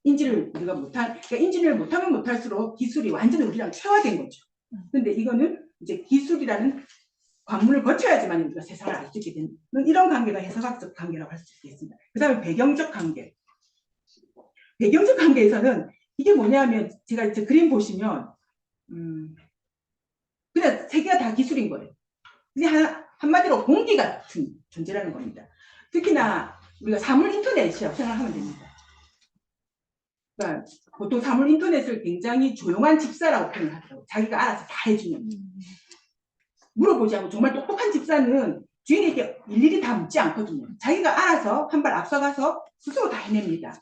인지를 우리가 그러니까 인지를 못하면 못할수록 기술이 완전히 우리랑 체화된 거죠. 근데 이거는 이제 기술이라는 관문을 거쳐야지만 우리가 세상을 알 수 있게 되는 이런 관계가 해석학적 관계라고 할 수 있겠습니다. 그 다음에 배경적 관계. 배경적 관계에서는 이게 뭐냐면 제가 이제 그림 보시면 그냥 세계가 다 기술인 거예요. 그냥 한마디로 공기 같은 존재라는 겁니다. 특히나 우리가 사물 인터넷이라고 생각하면 됩니다. 그러니까 보통 사물 인터넷을 굉장히 조용한 집사라고 표현을 하더라고요. 자기가 알아서 다 해주는. 물어보지 않고 정말 똑똑한 집사는 주인에게 일일이 다 묻지 않거든요. 자기가 알아서 한 발 앞서가서 스스로 다 해냅니다.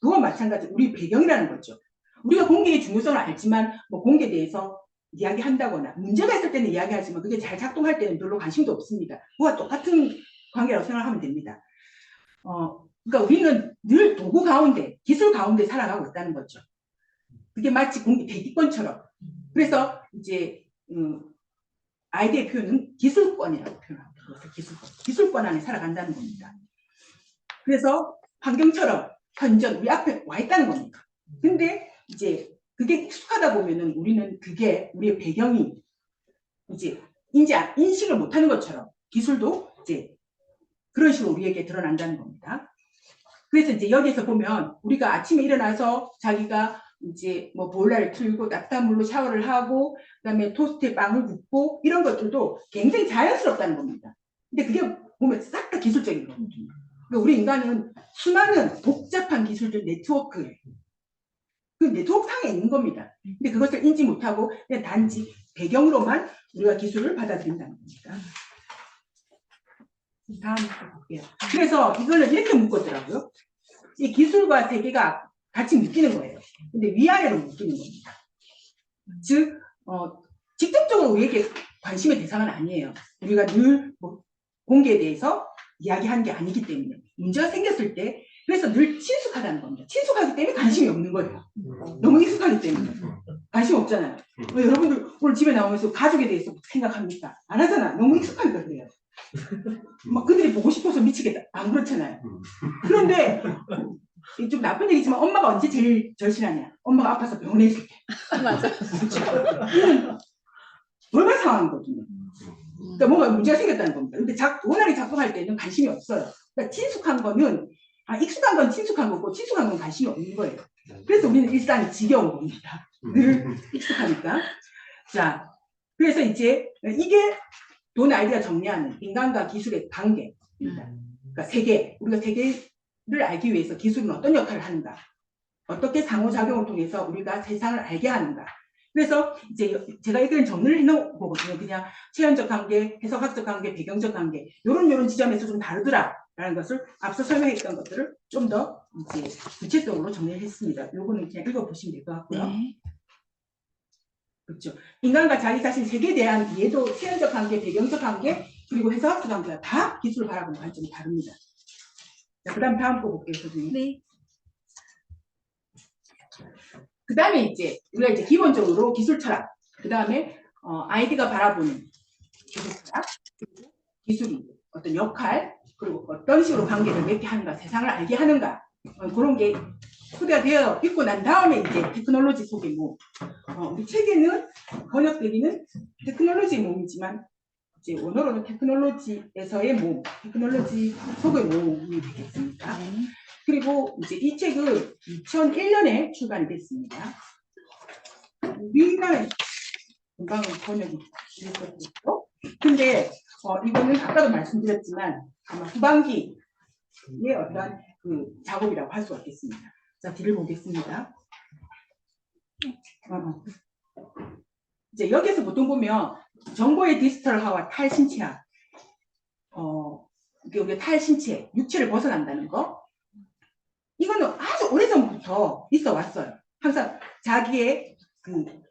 그와 마찬가지 우리 배경이라는 거죠. 우리가 공기의 중요성을 알지만 뭐 공기에 대해서 이야기한다거나 문제가 있을 때는 이야기하지만 그게 잘 작동할 때는 별로 관심도 없습니다. 그와 똑같은 관계라고 생각하면 됩니다. 그러니까 우리는 늘 도구 가운데, 기술 가운데 살아가고 있다는 거죠. 그게 마치 공기 대기권처럼. 그래서 이제 아이디의 표현은 기술권이라고 표현합니다. 기술권 안에 살아간다는 겁니다. 그래서 환경처럼 현전 우리 앞에 와 있다는 겁니다. 근데 이제 그게 익숙하다 보면은 우리는 그게 우리의 배경이 이제 인식을 못하는 것처럼 기술도 이제 그런 식으로 우리에게 드러난다는 겁니다. 그래서 이제 여기에서 보면 우리가 아침에 일어나서 자기가 이제 뭐 보일러를 틀고 따뜻한 물로 샤워를 하고 그다음에 토스트에 빵을 굽고 이런 것들도 굉장히 자연스럽다는 겁니다. 근데 그게 보면 싹 다 기술적인 거거든요. 그러니까 우리 인간은 수많은 복잡한 기술들 네트워크 그 네트워크 상에 있는 겁니다. 근데 그것을 인지 못하고 그냥 단지 배경으로만 우리가 기술을 받아들인다는 겁니다. 다음 볼게요. 그래서 이거는 이렇게 묶었더라고요. 이 기술과 세계가 같이 묶이는 거예요. 근데 위아래로 묶이는 겁니다. 즉, 직접적으로 우리에게 관심의 대상은 아니에요. 우리가 늘 뭐 공기에 대해서 이야기하는 게 아니기 때문에 문제가 생겼을 때 그래서 늘 친숙하다는 겁니다. 친숙하기 때문에 관심이 없는 거예요. 너무 익숙하기 때문에 관심 없잖아요. 여러분들 오늘 집에 나오면서 가족에 대해서 생각합니까? 안 하잖아. 너무 익숙하니까 그래요. 막 그들이 보고 싶어서 미치겠다. 안 그렇잖아요. 그런데 이게 좀 나쁜 얘기지만 엄마가 언제 제일 절실하냐? 엄마가 아파서 병원에 있을 때. 맞아. 이건 돌발 상황이거든요. 그러니까 뭔가 문제가 생겼다는 겁니다. 근데 원활히 작동할 때는 관심이 없어요. 그러니까 친숙한 거는 익숙한 건 친숙한 거고 친숙한 건 관심이 없는 거예요. 그래서 우리는 일상이 지겨운 겁니다. 늘 익숙하니까. 자, 그래서 이제 이게 돈 아이디가 정리하는 인간과 기술의 관계입니다. 그러니까 세계, 우리가 세계를 알기 위해서 기술은 어떤 역할을 하는가, 어떻게 상호작용을 통해서 우리가 세상을 알게 하는가. 그래서 이제 제가 이걸 정리를 해놓은 거거든요. 그냥 체험적 관계, 해석학적 관계, 배경적 관계 요런 지점에서 좀 다르더라라는 것을 앞서 설명했던 것들을 좀 더 이제 구체적으로 정리를 했습니다. 요거는 그냥 읽어보시면 될 것 같고요. 네. 그렇죠. 인간과 자기 자신 세계에 대한 이해도 체험적 관계, 배경적 관계, 그리고 해석학적 관계가 다 기술을 바라보는 관점이 다릅니다. 자, 그 다음 거 볼게요, 선생님. 네. 그 다음에 이제 우리가 이제 기본적으로 기술 철학, 그 다음에 아이디가 바라보는 기술 철학, 그리고 기술이 어떤 역할, 그리고 어떤 식으로 관계를 맺게 하는가, 세상을 알게 하는가, 그런 게 소개가 되어 있고 난 다음에 이제 테크놀로지 속의 몸. 우리 책에는 번역되기는 테크놀로지 몸이지만 이제 원어로는 테크놀로지에서의 몸, 테크놀로지 속의 몸이 되겠습니다. 그리고 이제 이 책은 2001년에 출간이 됐습니다. 우리나라에 금방 번역이 됐었죠. 근데 이거는 아까도 말씀드렸지만 아마 후반기의 어떤 그 작업이라고 할 수가 있겠습니다. 자, 뒤를 보겠습니다. 이제 여기서 보통 보면 정보의 디지털화와 탈신체화, 이게 탈신체, 육체를 벗어난다는 거, 이거는 아주 오래전부터 있어 왔어요. 항상 자기의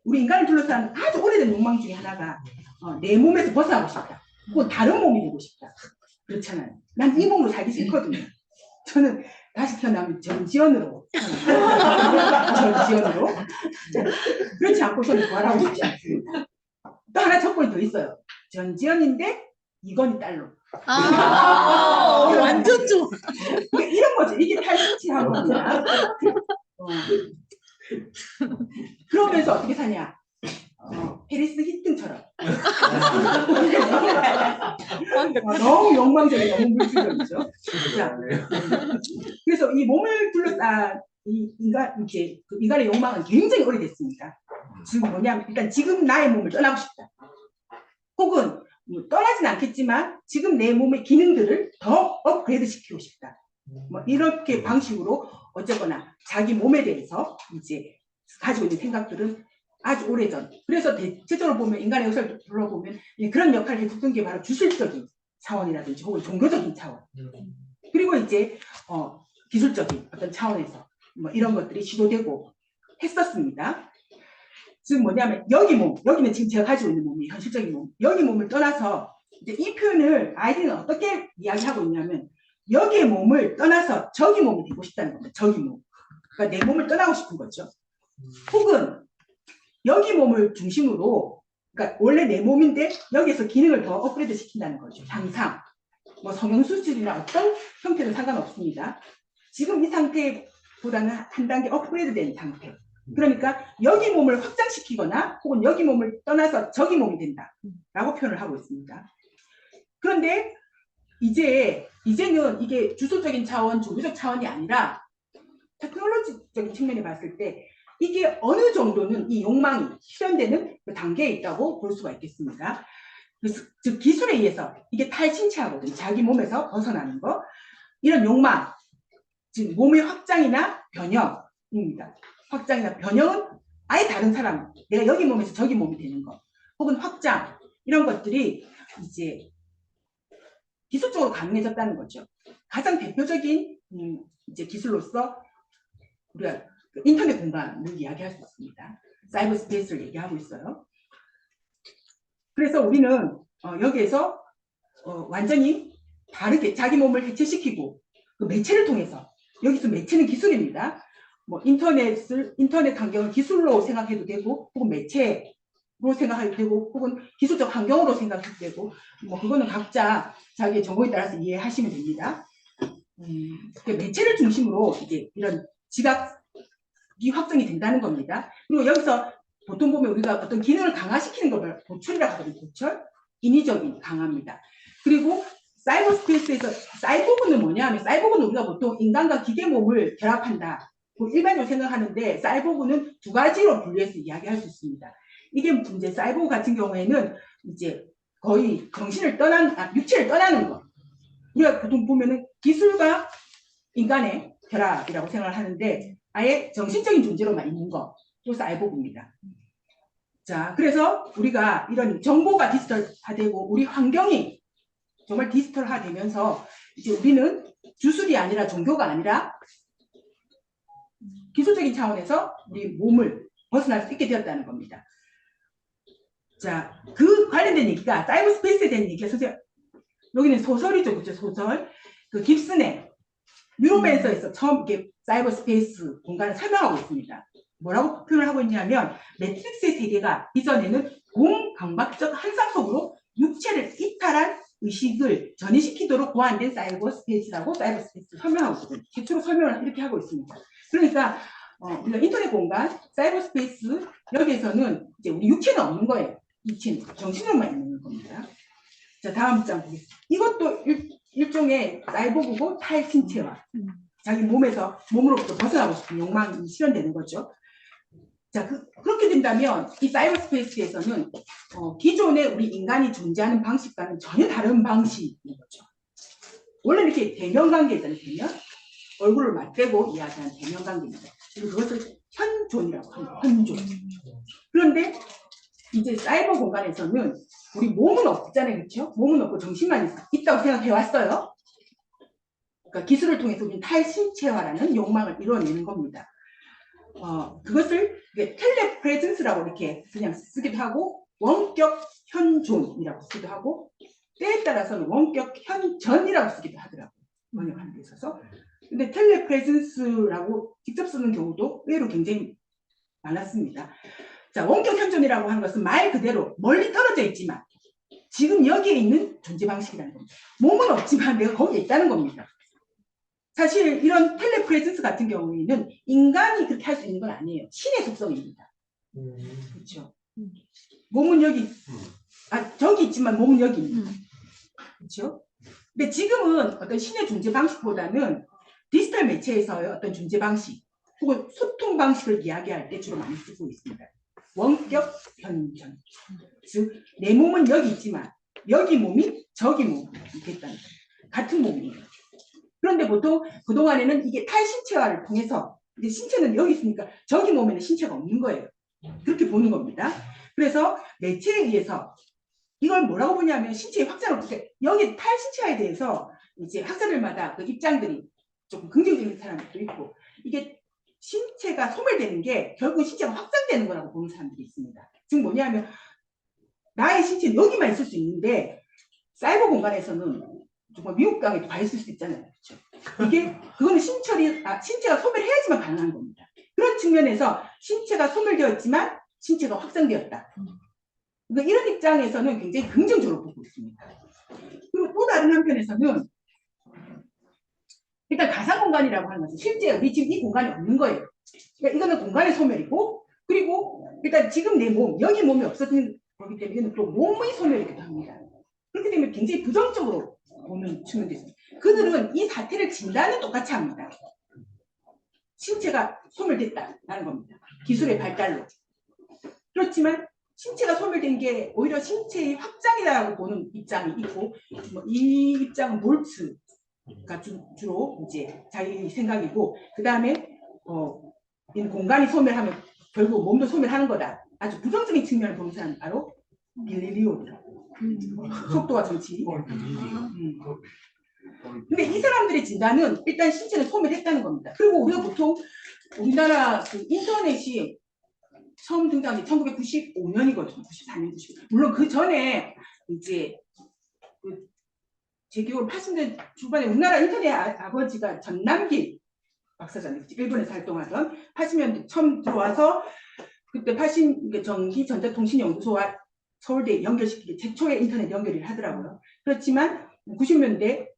우리 인간을 둘러싼 아주 오래된 욕망 중에 하나가 내 몸에서 벗어나고 싶다. 혹은 다른 몸이 되고 싶다. 그렇잖아요. 난 이 몸으로 살기 싫거든요. 저는 다시 태어나면 전지현으로 전지현으로. 그렇지 않고 저는 부활하고 싶지 않습니다. 또 하나 조건이 더 있어요. 전지현인데 이건희 딸로. 완전 좋아. 이런 거죠. 이게 탈신치한 겁니다. 그러면서 어떻게 사냐? 페리스 히튼처럼. 너무 욕망적이 너무 물질적이죠. 자, 그래서 이 몸을 둘러싼 이 인간의 욕망은 굉장히 오래됐습니다. 지금 뭐냐면 일단 지금 나의 몸을 떠나고 싶다. 혹은 떠나진 않겠지만 지금 내 몸의 기능들을 더 업그레이드 시키고 싶다. 뭐 이렇게 방식으로 어쨌거나 자기 몸에 대해서 이제 가지고 있는 생각들은 아주 오래전. 그래서 대체적으로 보면 인간의 역사를 둘러보면 그런 역할을 해줬던 게 바로 주술적인 차원이라든지 혹은 종교적인 차원. 그리고 이제 기술적인 어떤 차원에서 뭐 이런 것들이 시도되고 했었습니다. 즉 뭐냐면 여기 몸, 여기는 지금 제가 가지고 있는 몸이 현실적인 몸. 여기 몸을 떠나서 이제 이 표현을 아이디는 어떻게 이야기하고 있냐면 여기의 몸을 떠나서 저기 몸이 되고 싶다는 겁니다. 저기 몸. 그러니까 내 몸을 떠나고 싶은 거죠. 혹은 여기 몸을 중심으로, 그러니까 원래 내 몸인데 여기에서 기능을 더 업그레이드 시킨다는 거죠. 향상, 뭐 성형수술이나 어떤 형태는 상관없습니다. 지금 이 상태보다는 한 단계 업그레이드된 상태. 그러니까 여기 몸을 확장시키거나 혹은 여기 몸을 떠나서 저기 몸이 된다라고 표현을 하고 있습니다. 그런데 이제는 이게 주소적인 차원, 종교적 차원이 아니라 테크놀로지적인 측면에 봤을 때 이게 어느 정도는 이 욕망이 실현되는 그 단계에 있다고 볼 수가 있겠습니다. 그래서 즉 기술에 의해서 이게 탈신체하거든요. 자기 몸에서 벗어나는 거. 이런 욕망, 즉 몸의 확장이나 변형입니다. 확장이나 변형은 아예 다른 사람, 내가 여기 몸에서 저기 몸이 되는 거, 혹은 확장, 이런 것들이 이제 기술적으로 가능해졌다는 거죠. 가장 대표적인 이제 기술로서 우리가 인터넷 공간을 이야기할 수 있습니다. 사이버 스페이스를 얘기하고 있어요. 그래서 우리는 여기에서 완전히 다르게 자기 몸을 해체시키고 그 매체를 통해서, 여기서 매체는 기술입니다. 뭐 인터넷 환경을 기술로 생각해도 되고, 혹은 매체로 생각해도 되고, 혹은 기술적 환경으로 생각해도 되고, 뭐 그거는 각자 자기의 전공에 따라서 이해하시면 됩니다. 그 매체를 중심으로 이제 이런 지각이 확정이 된다는 겁니다. 그리고 여기서 보통 보면 우리가 어떤 기능을 강화시키는 걸 보철이라고 하거든요. 보철, 인위적인 강화입니다. 그리고 사이버 스페이스에서 사이보그는 뭐냐 하면 사이보그는 우리가 보통 인간과 기계 몸을 결합한다. 일반적으로 생각하는데 사이보그는 두 가지로 분류해서 이야기할 수 있습니다. 이게 이제 사이보그 같은 경우에는 이제 거의 정신을 육체를 떠나는 거. 우리가 보통 보면은 기술과 인간의 결합이라고 생각을 하는데 아예 정신적인 존재로만 있는 거. 또 사이보그입니다. 자, 그래서 우리가 이런 정보가 디지털화되고 우리 환경이 정말 디지털화되면서 이제 우리는 주술이 아니라 종교가 아니라 기술적인 차원에서 우리 몸을 벗어날 수 있게 되었다는 겁니다. 자, 그 관련된 얘기가 사이버 스페이스에 대한 얘기가 선생님 여기는 소설이죠, 그렇죠? 소설. 그 깁슨의 뮤로맨서에서 처음 이렇게 사이버 스페이스 공간을 설명하고 있습니다. 뭐라고 표현을 하고 있냐면 매트릭스의 세계가 이전에는 공강박적 한상 속으로 육체를 이탈한 의식을 전이시키도록 보완된 사이버 스페이스라고 사이버 스페이스를 설명하고 있습니다. 최초로 설명을 이렇게 하고 있습니다. 그러니까 우리가 인터넷 공간, 사이버 스페이스 여기에서는 이제 우리 육체는 없는 거예요. 육체는 정신으로만 있는 겁니다. 자, 다음 장 보겠습니다. 이것도 일종의 사이보그고 탈신체화. 자기 몸으로부터 벗어나고 싶은 욕망이 실현되는 거죠. 자, 그렇게 된다면 이 사이버 스페이스에서는 기존의 우리 인간이 존재하는 방식과는 전혀 다른 방식인 거죠. 원래 이렇게 대면관계 있잖아요. 대면. 얼굴을 맞대고 이야기하는 대면관계입니다. 그리고 그것을 현존이라고 합니다. 현존. 그런데 이제 사이버 공간에서는 우리 몸은 없잖아요. 그렇죠? 몸은 없고 정신만 있다고 생각해 왔어요. 그러니까 기술을 통해서 우리는 탈신체화라는 욕망을 이뤄내는 겁니다. 그것을 텔레프레젠스라고 이렇게 그냥 쓰기도 하고 원격 현존이라고 쓰기도 하고 때에 따라서는 원격 현전이라고 쓰기도 하더라고요. 번역하는 데 있어서. 근데 텔레프레젠스라고 직접 쓰는 경우도 의외로 굉장히 많았습니다. 자, 원격 현존이라고 하는 것은 말 그대로 멀리 떨어져 있지만 지금 여기에 있는 존재 방식이라는 겁니다. 몸은 없지만 내가 거기에 있다는 겁니다. 사실 이런 텔레프레젠스 같은 경우에는 인간이 그렇게 할 수 있는 건 아니에요. 신의 속성입니다. 그렇죠. 몸은 여기, 저기 있지만 몸은 여기 있는. 그렇죠. 근데 지금은 어떤 신의 존재 방식보다는 디지털 매체에서의 어떤 존재 방식 혹은 소통 방식을 이야기할 때 주로 많이 쓰고 있습니다. 원격 현존. 즉, 내 몸은 여기 있지만 여기 몸이 저기 몸이 있겠다는 거예요. 같은 몸이에요. 그런데 보통 그동안에는 이게 탈신체화를 통해서 이제 신체는 여기 있으니까 저기 몸에는 신체가 없는 거예요. 그렇게 보는 겁니다. 그래서 매체에 의해서 이걸 뭐라고 보냐면 신체의 확장을 여기 탈신체화에 대해서 이제 학자들마다 그 입장들이 조금 긍정적인 사람도 있고 이게 신체가 소멸되는 게 결국 신체가 확장되는 거라고 보는 사람들이 있습니다. 즉 뭐냐면 나의 신체는 여기만 있을 수 있는데 사이버 공간에서는 정말 미국 땅에도 가 있을 수 있잖아요. 그렇죠? 그거는 신체가 소멸해야지만 가능한 겁니다. 그런 측면에서 신체가 소멸되었지만 신체가 확장되었다. 그러니까 이런 입장에서는 굉장히 긍정적으로 보고 있습니다. 그리고 또 다른 한편에서는 일단 가상 공간이라고 하는 것은 실제 우리 지금 이 공간이 없는 거예요. 그러니까 이거는 공간의 소멸이고 그리고 일단 지금 내 몸, 여기 몸이 없어지는 거기 때문에 이거는 또 몸의 소멸이기도 합니다. 그렇게 되면 굉장히 부정적으로 보는 측면도 있습니다. 그들은 이 사태를 진단은 똑같이 합니다. 신체가 소멸됐다라는 겁니다. 기술의 발달로. 그렇지만 신체가 소멸된 게 오히려 신체의 확장이라고 보는 입장이 있고 이 입장은 몰츠가 주로 이제 자기 생각이고 그 다음에 이 공간이 소멸하면 결국 몸도 소멸하는 거다. 아주 부정적인 측면을 보는 사람이 바로 빌리리오라고. 속도와 정치. 근데 이 사람들의 진단은 일단 신체는 소멸했다는 겁니다. 그리고 우리가 보통 우리나라 그 인터넷이 처음 등장한 게 1995년이거든요. 94년, 95년. 물론 그 전에 이제 제 기억으로 80년 중반에 우리나라 인터넷 아버지가 전남길 박사잖아요. 일본에서 활동하던 80년대 처음 들어와서 그때 전기 전자통신연구소와 서울대 연결시키기 최초의 인터넷 연결을 하더라고요. 그렇지만 90년대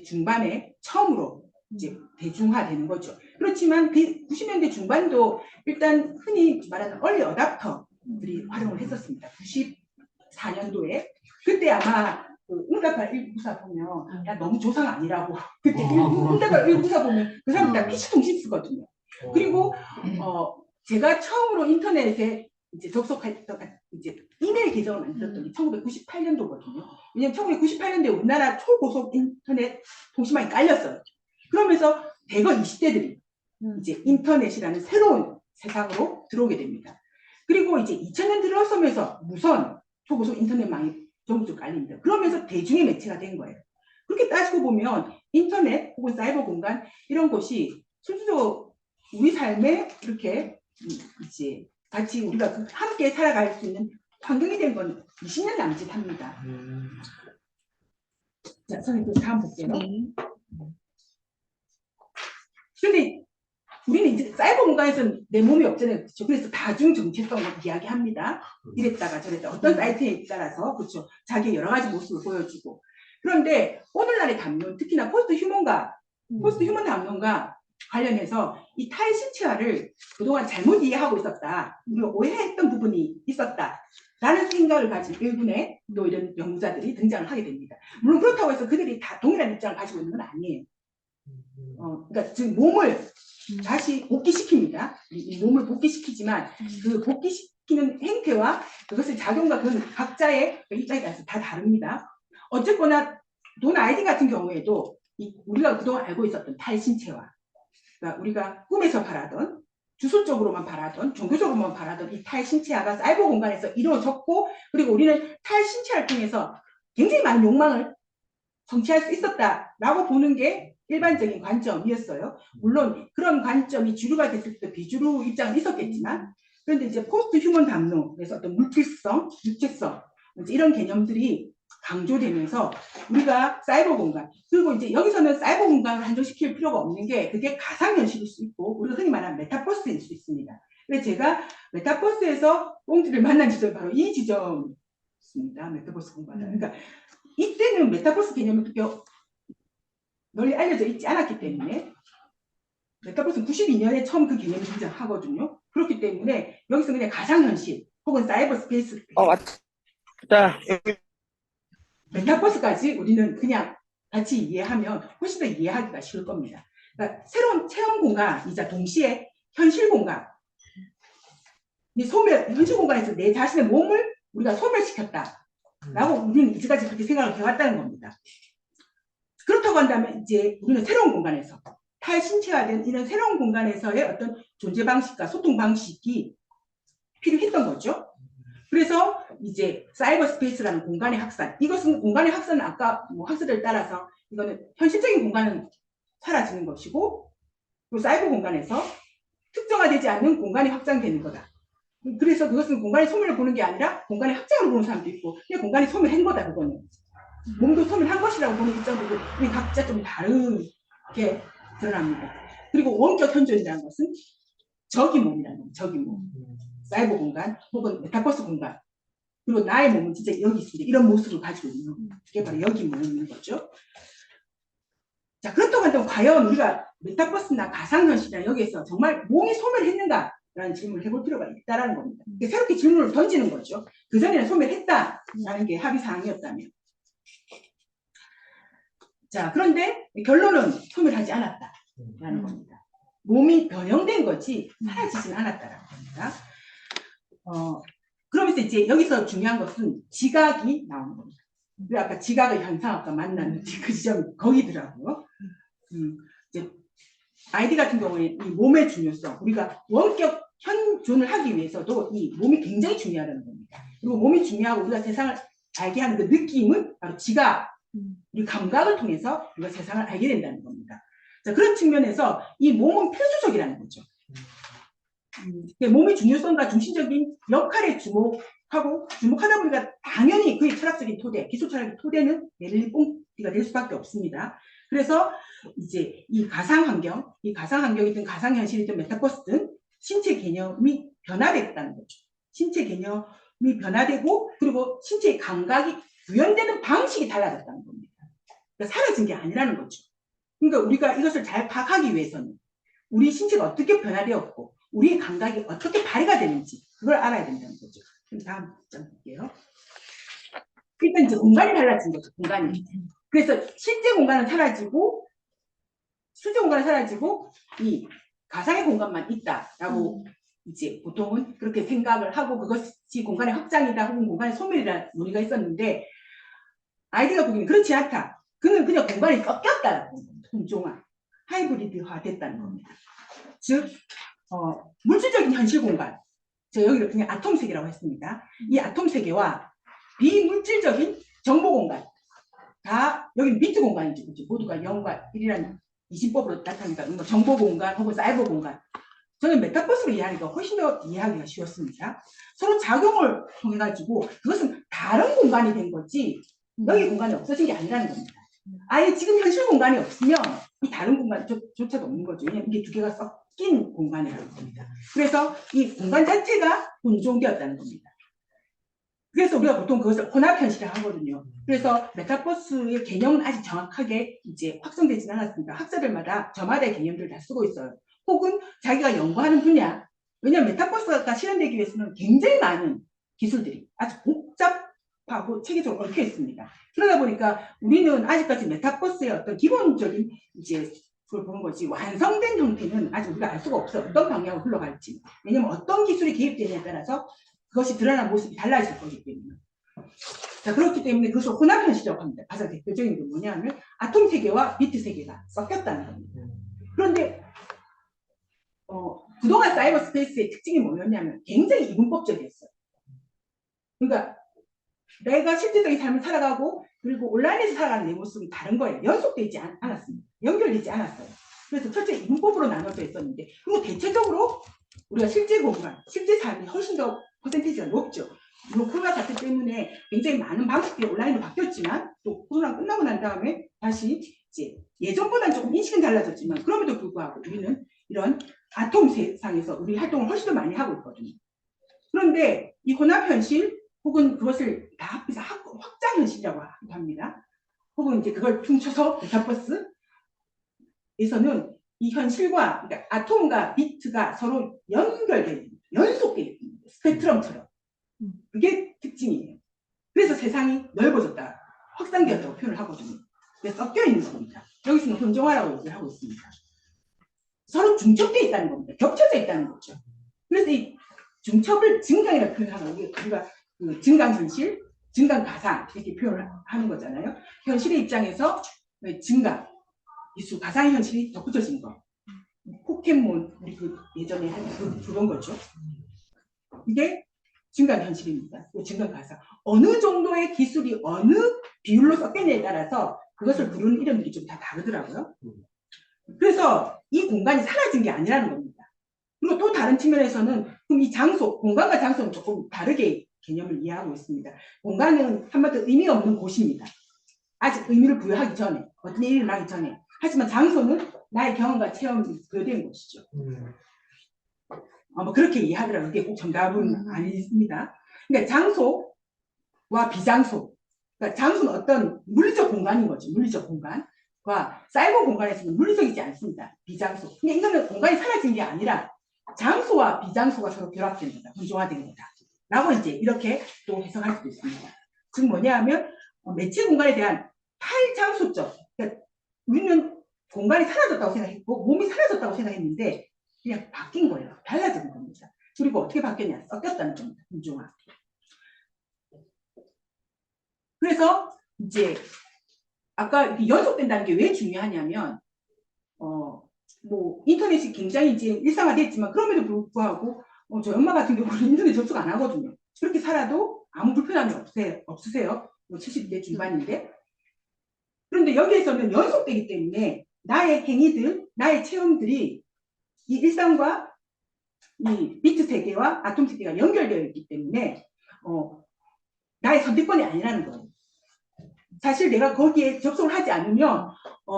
중반에 처음으로 이제 대중화되는 거죠. 그렇지만 그 90년대 중반도 일단 흔히 말하는 얼리 어답터들이 활용을 했었습니다. 94년도에 그때 아마 그 응답하라 1994 보면 야 너무 조상 아니라고 그때 응답하라 1994 보면 그 사람 다 PC통신 쓰거든요. 그리고 제가 처음으로 인터넷에 이제 접속했던 이제 이메일 계정을 만들었던 게 1998년도거든요. 왜냐면 1998년도에 우리나라 초고속 인터넷 통신망이 깔렸어요. 그러면서 대거 20대들이 이제 인터넷이라는 새로운 세상으로 들어오게 됩니다. 그리고 이제 2000년 들어서면서 무선 초고속 인터넷망이 전국적으로 깔립니다. 그러면서 대중의 매체가 된 거예요. 그렇게 따지고 보면 인터넷 혹은 사이버 공간 이런 것이 실질적으로 우리 삶에 이렇게 이제 같이 우리가 함께 살아갈 수 있는 환경이 된 건 20년 남짓합니다. 자, 선생님 그 다음 볼게요. 네. 근데 우리는 이제 사이버 공간에서는 내 몸이 없잖아요. 그렇죠? 그래서 다중 정체성을 이야기합니다. 이랬다가 저랬다. 어떤 사이트에 따라서 그렇죠. 자기의 여러 가지 모습을 보여주고. 그런데 오늘날의 담론, 특히나 포스트 휴먼 담론과 관련해서 이 탈신체화를 그동안 잘못 이해하고 있었다. 우리가 오해했던 부분이 있었다. 라는 생각을 가진 일군의 또 이런 연구자들이 등장을 하게 됩니다. 물론 그렇다고 해서 그들이 다 동일한 입장을 가지고 있는 건 아니에요. 그러니까 지금 몸을 다시 복귀시킵니다. 이 몸을 복귀시키지만 그 복귀시키는 행태와 그것의 작용과 그건 각자의 입장에 따라서 다 다릅니다. 어쨌거나 돈 아이디 같은 경우에도 우리가 그동안 알고 있었던 탈신체화, 그러니까 우리가 꿈에서 바라던 주술적으로만 바라던 종교적으로만 바라던 이 탈신체화가 사이버 공간에서 이루어졌고 그리고 우리는 탈신체화를 통해서 굉장히 많은 욕망을 성취할 수 있었다라고 보는 게 일반적인 관점이었어요. 물론 그런 관점이 주류가 됐을 때 비주류 입장은 있었겠지만 그런데 이제 포스트 휴먼 담론에서 어떤 물질성, 육체성 이런 개념들이 강조되면서 우리가 사이버 공간 그리고 이제 여기서는 사이버 공간을 한정시킬 필요가 없는 게 그게 가상현실일 수 있고 우리가 흔히 말하는 메타버스일 수 있습니다. 그래서 제가 메타버스에서 꽁지를 만난 지점이 바로 이 지점입니다. 메타버스 공간은. 그러니까 이때는 메타버스 개념이 그렇게 널리 알려져 있지 않았기 때문에 메타버스는 92년에 처음 그 개념이 등장하거든요. 그렇기 때문에 여기서 그냥 가상현실 혹은 사이버 스페이스 맞다. 메타버스까지 우리는 그냥 같이 이해하면 훨씬 더 이해하기가 쉬울 겁니다. 그러니까 새로운 체험 공간이자 동시에 현실 공간 현실 공간에서 내 자신의 몸을 우리가 소멸시켰다라고 우리는 이제까지 그렇게 생각을 해왔다는 겁니다. 그렇다고 한다면 이제 우리는 새로운 공간에서 탈신체화된 이런 새로운 공간에서의 어떤 존재 방식과 소통 방식이 필요했던 거죠. 그래서 이제 사이버 스페이스라는 공간의 확산, 이것은 공간의 확산은 아까 학설을 따라서 이거는 현실적인 공간은 사라지는 것이고 그리고 사이버 공간에서 특정화되지 않는 공간이 확장되는 거다. 그래서 그것은 공간의 소멸을 보는 게 아니라 공간의 확장을 보는 사람도 있고 그냥 공간이 소멸한 거다 그거는. 몸도 소멸한 것이라고 보는 입장도 우리 각자 좀 다르게 드러납니다. 그리고 원격 현존이라는 것은 적이 몸이라는 거예요. 적이 몸. 사이버 공간 혹은 메타버스 공간. 그리고 나의 몸은 진짜 여기 있습니다. 이런 모습을 가지고 있는 게 바로 여기 몸인 거죠. 자, 그렇다고 한다면 과연 우리가 메타버스나 가상현실이나 여기에서 정말 몸이 소멸했는가라는 질문을 해볼 필요가 있다는 겁니다. 새롭게 질문을 던지는 거죠. 그전에는 소멸했다라는 게 합의사항이었다면. 자, 그런데 결론은 소멸하지 않았다라는 겁니다. 몸이 변형된 거지 사라지진 않았다라는 겁니다. 그러면서 이제 여기서 중요한 것은 지각이 나오는 겁니다. 아까 지각의 현상학과 만난 그 지점이 거기더라고요. 이제 아이디 같은 경우에 이 몸의 중요성, 우리가 원격 현존을 하기 위해서도 이 몸이 굉장히 중요하다는 겁니다. 그리고 몸이 중요하고 우리가 세상을 알게 하는 그 느낌은 바로 지각, 우리 감각을 통해서 우리가 세상을 알게 된다는 겁니다. 자, 그런 측면에서 이 몸은 필수적이라는 거죠. 몸의 중요성과 중심적인 역할에 주목하다 보니까 당연히 그의 철학적인 토대, 기초 철학의 토대는 메릴린 뽕띠가 될 수밖에 없습니다. 그래서 이제 이 가상환경이든 가상현실이든 메타버스든 신체 개념이 변화됐다는 거죠. 신체 개념이 변화되고 그리고 신체의 감각이 구현되는 방식이 달라졌다는 겁니다. 그러니까 사라진 게 아니라는 거죠. 그러니까 우리가 이것을 잘 파악하기 위해서는 우리 신체가 어떻게 변화되었고 우리의 감각이 어떻게 발휘가 되는지 그걸 알아야 된다는 거죠. 그럼 다음 장 볼게요. 일단 이제 공간이 달라진 거죠. 공간이. 그래서 실제 공간은 사라지고 이 가상의 공간만 있다라고 이제 보통은 그렇게 생각을 하고 그것이 공간의 확장이다 혹은 공간의 소멸이라는 논의가 있었는데 아이디가 보기에는 그렇지 않다. 그는 그냥 공간이 섞였다라는 겁니다. 동종화, 하이브리드화 됐다는 겁니다. 즉 물질적인 현실 공간, 저 여기를 그냥 아톰 세계라고 했습니다. 이 아톰 세계와 비물질적인 정보 공간, 다 여기는 비트 공간이죠. 그렇죠? 모두가 0과 1이라는 이심법으로 나타나니까 정보 공간 혹은 사이버 공간. 저는 메타버스로 이해하니까 훨씬 더 이해하기가 쉬웠습니다. 서로 작용을 통해 가지고 그것은 다른 공간이 된 거지 여기 공간이 없어진 게 아니라는 겁니다. 아예 지금 현실 공간이 없으면 이 다른 공간조차도 없는 거죠. 왜냐하면 이게 두 개가 섞인 공간이라는 겁니다. 그래서 이 공간 자체가 혼종되었다는 겁니다. 그래서 우리가 보통 그것을 혼합현실이라고 하거든요. 그래서 메타버스의 개념은 아직 정확하게 이제 확정되지는 않았습니다. 학자들마다 저마다의 개념들을 다 쓰고 있어요. 혹은 자기가 연구하는 분야, 왜냐하면 메타버스가 실현되기 위해서는 굉장히 많은 기술들이 아주 복잡하고 체계적으로 얽혀 있습니다. 그러다 보니까 우리는 아직까지 메타버스의 어떤 기본적인 이제 그걸 보는 거지 완성된 형태는 아직 우리가 알 수가 없어요. 어떤 방향으로 흘러갈지. 왜냐하면 어떤 기술이 개입되느냐에 따라서 그것이 드러난 모습이 달라질 거기 때문에. 자, 그렇기 때문에 그것을 혼합현실이라고 합니다. 가장 대표적인 게 뭐냐면 아톰 세계와 비트 세계가 섞였다는 겁니다. 그런데 그동안 사이버 스페이스의 특징이 뭐였냐면 굉장히 이분법적이었어요. 그러니까 내가 실질적인 삶을 살아가고 그리고 온라인에서 살아가는 내 모습은 다른 거예요. 연속되지 않았습니다. 연결되지 않았어요. 그래서 철저히 이분법으로 나눠져 있었는데 그리고 대체적으로 우리가 실제 공간, 실제 삶이 훨씬 더 퍼센티지가 높죠. 물론 코로나 사태 때문에 굉장히 많은 방식들이 온라인으로 바뀌었지만 또 코로나 끝나고 난 다음에 다시 이제 예전보다는 조금 인식은 달라졌지만 그럼에도 불구하고 우리는 이런 아톰 세상에서 우리 활동을 훨씬 더 많이 하고 있거든요. 그런데 이 혼합현실 혹은 그것을 다 합해서 확장현실이라고 합니다. 혹은 이제 그걸 퉁쳐서 메타버스에서는 이 현실과 그러니까 아톰과 비트가 서로 연결되어 연속되어 있습니다. 스펙트럼처럼. 그게 특징이에요. 그래서 세상이 넓어졌다, 확장되었다고 표현을 하거든요. 그래서 섞여 있는 겁니다. 여기서는 혼종화라고 얘기를 하고 있습니다. 서로 중첩되어 있다는 겁니다. 겹쳐져 있다는 거죠. 그래서 이 중첩을 증강이라고 표현하는 게 우리가 그 증강현실, 증강가상 이렇게 표현을 하는 거잖아요. 현실의 입장에서 증강, 기술, 가상현실이 덧붙여진 거. 포켓몬, 우리 그 예전에 한 그런 거죠. 이게 증강현실입니다. 증강가상. 어느 정도의 기술이 어느 비율로 섞였냐에 따라서 그것을 부르는 이름들이 좀 다 다르더라고요. 그래서 이 공간이 사라진 게 아니라는 겁니다. 그리고 또 다른 측면에서는 그럼 이 장소, 공간과 장소는 조금 다르게 개념을 이해하고 있습니다. 공간은 한마디로 의미 없는 곳입니다. 아직 의미를 부여하기 전에, 어떤 일이 일어나기 전에. 하지만 장소는 나의 경험과 체험이 부여된 곳이죠. 뭐 그렇게 이해하더라고요. 이게 꼭 정답은 아닙니다. 그러니까 장소와 비장소. 그러니까 장소는 어떤 물리적 공간인 거죠. 물리적 공간과 사이버 공간에서는 물리적이지 않습니다. 비장소. 근데 이거는 공간이 사라진 게 아니라 장소와 비장소가 서로 결합된 거다. 혼종화된 거다. 라고 이제 이렇게 또 해석할 수도 있습니다. 즉 뭐냐하면 매체 공간에 대한 탈장소적. 그러니까 우리는 공간이 사라졌다고 생각했고 몸이 사라졌다고 생각했는데 그냥 바뀐 거예요. 달라진 겁니다. 그리고 어떻게 바뀌었냐? 섞였다는 겁니다. 혼종화. 그래서 이제 아까 연속된다는 게 왜 중요하냐면 뭐 인터넷이 굉장히 이제 일상화됐지만 그럼에도 불구하고 저희 엄마 같은 경우는 인터넷 접속 안 하거든요. 그렇게 살아도 아무 불편함이 없으세요. 뭐 70대 중반인데. 그런데 여기에서는 연속되기 때문에 나의 행위들, 나의 체험들이 이 일상과 이 비트 세계와 아톰 세계가 연결되어 있기 때문에 나의 선택권이 아니라는 거예요. 사실 내가 거기에 접속을 하지 않으면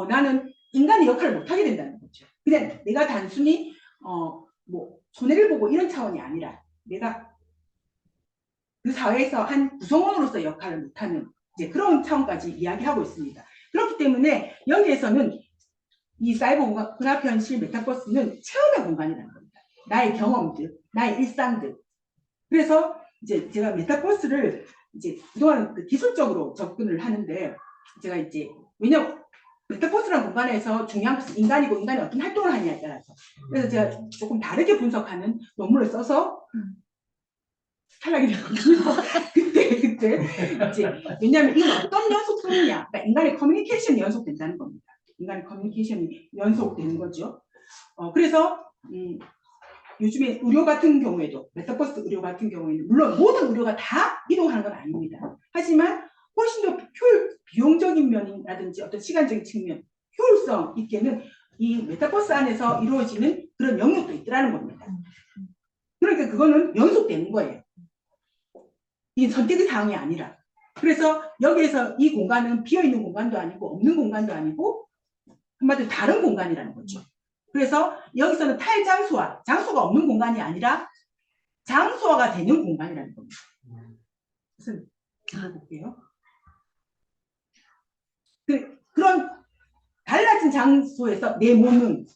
나는 인간의 역할을 못하게 된다는 거죠. 그냥 내가 단순히 뭐 손해를 보고 이런 차원이 아니라 내가 그 사회에서 한 구성원으로서 역할을 못하는 이제 그런 차원까지 이야기하고 있습니다. 그렇기 때문에 여기에서는 이 사이버 혼합현실 메타버스는 체험의 공간이라는 겁니다. 나의 경험들, 나의 일상들. 그래서 이제 제가 메타버스를 이제 그동안 그 기술적으로 접근을 하는데, 제가 이제 왜냐면 메타버스라는 공간에서 중요한 것은 인간이고 인간이 어떤 활동을 하느냐에 따라서, 그래서 제가 조금 다르게 분석하는 논문을 써서 탈락이 되거든요. 그때 이제 왜냐하면 이건 어떤 연속성이냐, 그러니까 인간의 커뮤니케이션이 연속된다는 겁니다. 인간의 커뮤니케이션이 연속되는 거죠. 그래서 요즘에 의료 같은 경우에도, 메타버스 의료 같은 경우에는 물론 모든 의료가 다 이동하는 건 아닙니다. 하지만 훨씬 더 비용적인 면이라든지 어떤 시간적인 측면, 효율성 있게는 이 메타버스 안에서 이루어지는 그런 영역도 있더라는 겁니다. 그러니까 그거는 연속되는 거예요. 이게 선택의 사항이 아니라. 그래서 여기에서 이 공간은 비어있는 공간도 아니고 없는 공간도 아니고 한마디로 다른 공간이라는 거죠. 그래서 여기서는 탈장소화, 장소가 없는 공간이 아니라 장소화가 되는 공간이라는 겁니다. 무슨 볼게요. 그런 달라진 장소에서 내 몸은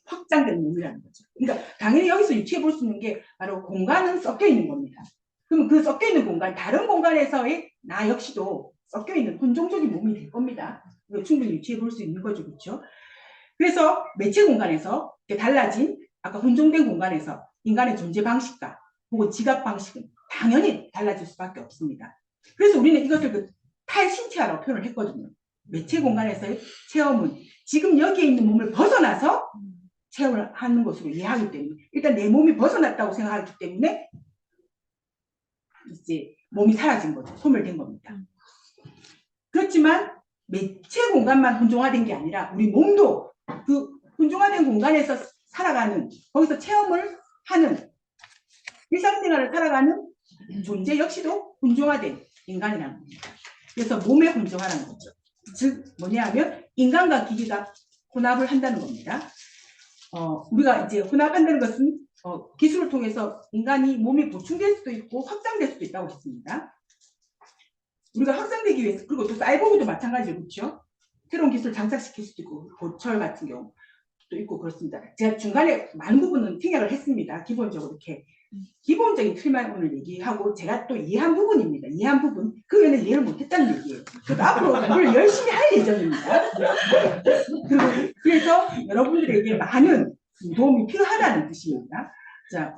확장된 몸이라는 거죠. 그러니까 당연히 여기서 유추해 볼 수 있는 게 바로 공간은 섞여 있는 겁니다. 그럼 그 섞여 있는 공간, 다른 공간에서의 나 역시도 섞여 있는 혼종적인 몸이 될 겁니다. 충분히 유추해 볼 수 있는 거죠, 그렇죠? 그래서 매체 공간에서 달라진 아까 혼종된 공간에서 인간의 존재 방식과 혹은 지각 방식은 당연히 달라질 수밖에 없습니다. 그래서 우리는 이것을 그 탈신체화라고 표현을 했거든요. 매체 공간에서의 체험은 지금 여기에 있는 몸을 벗어나서 체험을 하는 것으로 이해하기 때문에, 일단 내 몸이 벗어났다고 생각하기 때문에 이제 몸이 사라진 거죠. 소멸된 겁니다. 그렇지만 매체 공간만 혼종화된 게 아니라 우리 몸도 그 혼종화된 공간에서 살아가는, 거기서 체험을 하는, 일상생활을 살아가는 존재 역시도 혼종화된 인간이라는 겁니다. 그래서 몸의 혼종화라는 거죠. 즉 뭐냐 하면 인간과 기계가 혼합을 한다는 겁니다. 우리가 이제 혼합한다는 것은 기술을 통해서 인간이 몸이 보충될 수도 있고 확장될 수도 있다고 했습니다. 우리가 확장되기 위해서, 그리고 또 사이보그도 마찬가지로 그렇죠. 새로운 기술 장착시킬 수도 있고, 고철 같은 경우도 있고 그렇습니다. 제가 중간에 많은 부분은 생략을 했습니다. 기본적으로 이렇게 기본적인 틀만 오늘 얘기하고, 제가 또 이해한 부분입니다. 이해한 부분, 그 외에는 이해를 못했다는 얘기예요. 그래서 앞으로 그걸 열심히 할 예정입니다. 그래서 여러분들에게 많은 도움이 필요하다는 뜻입니다. 자,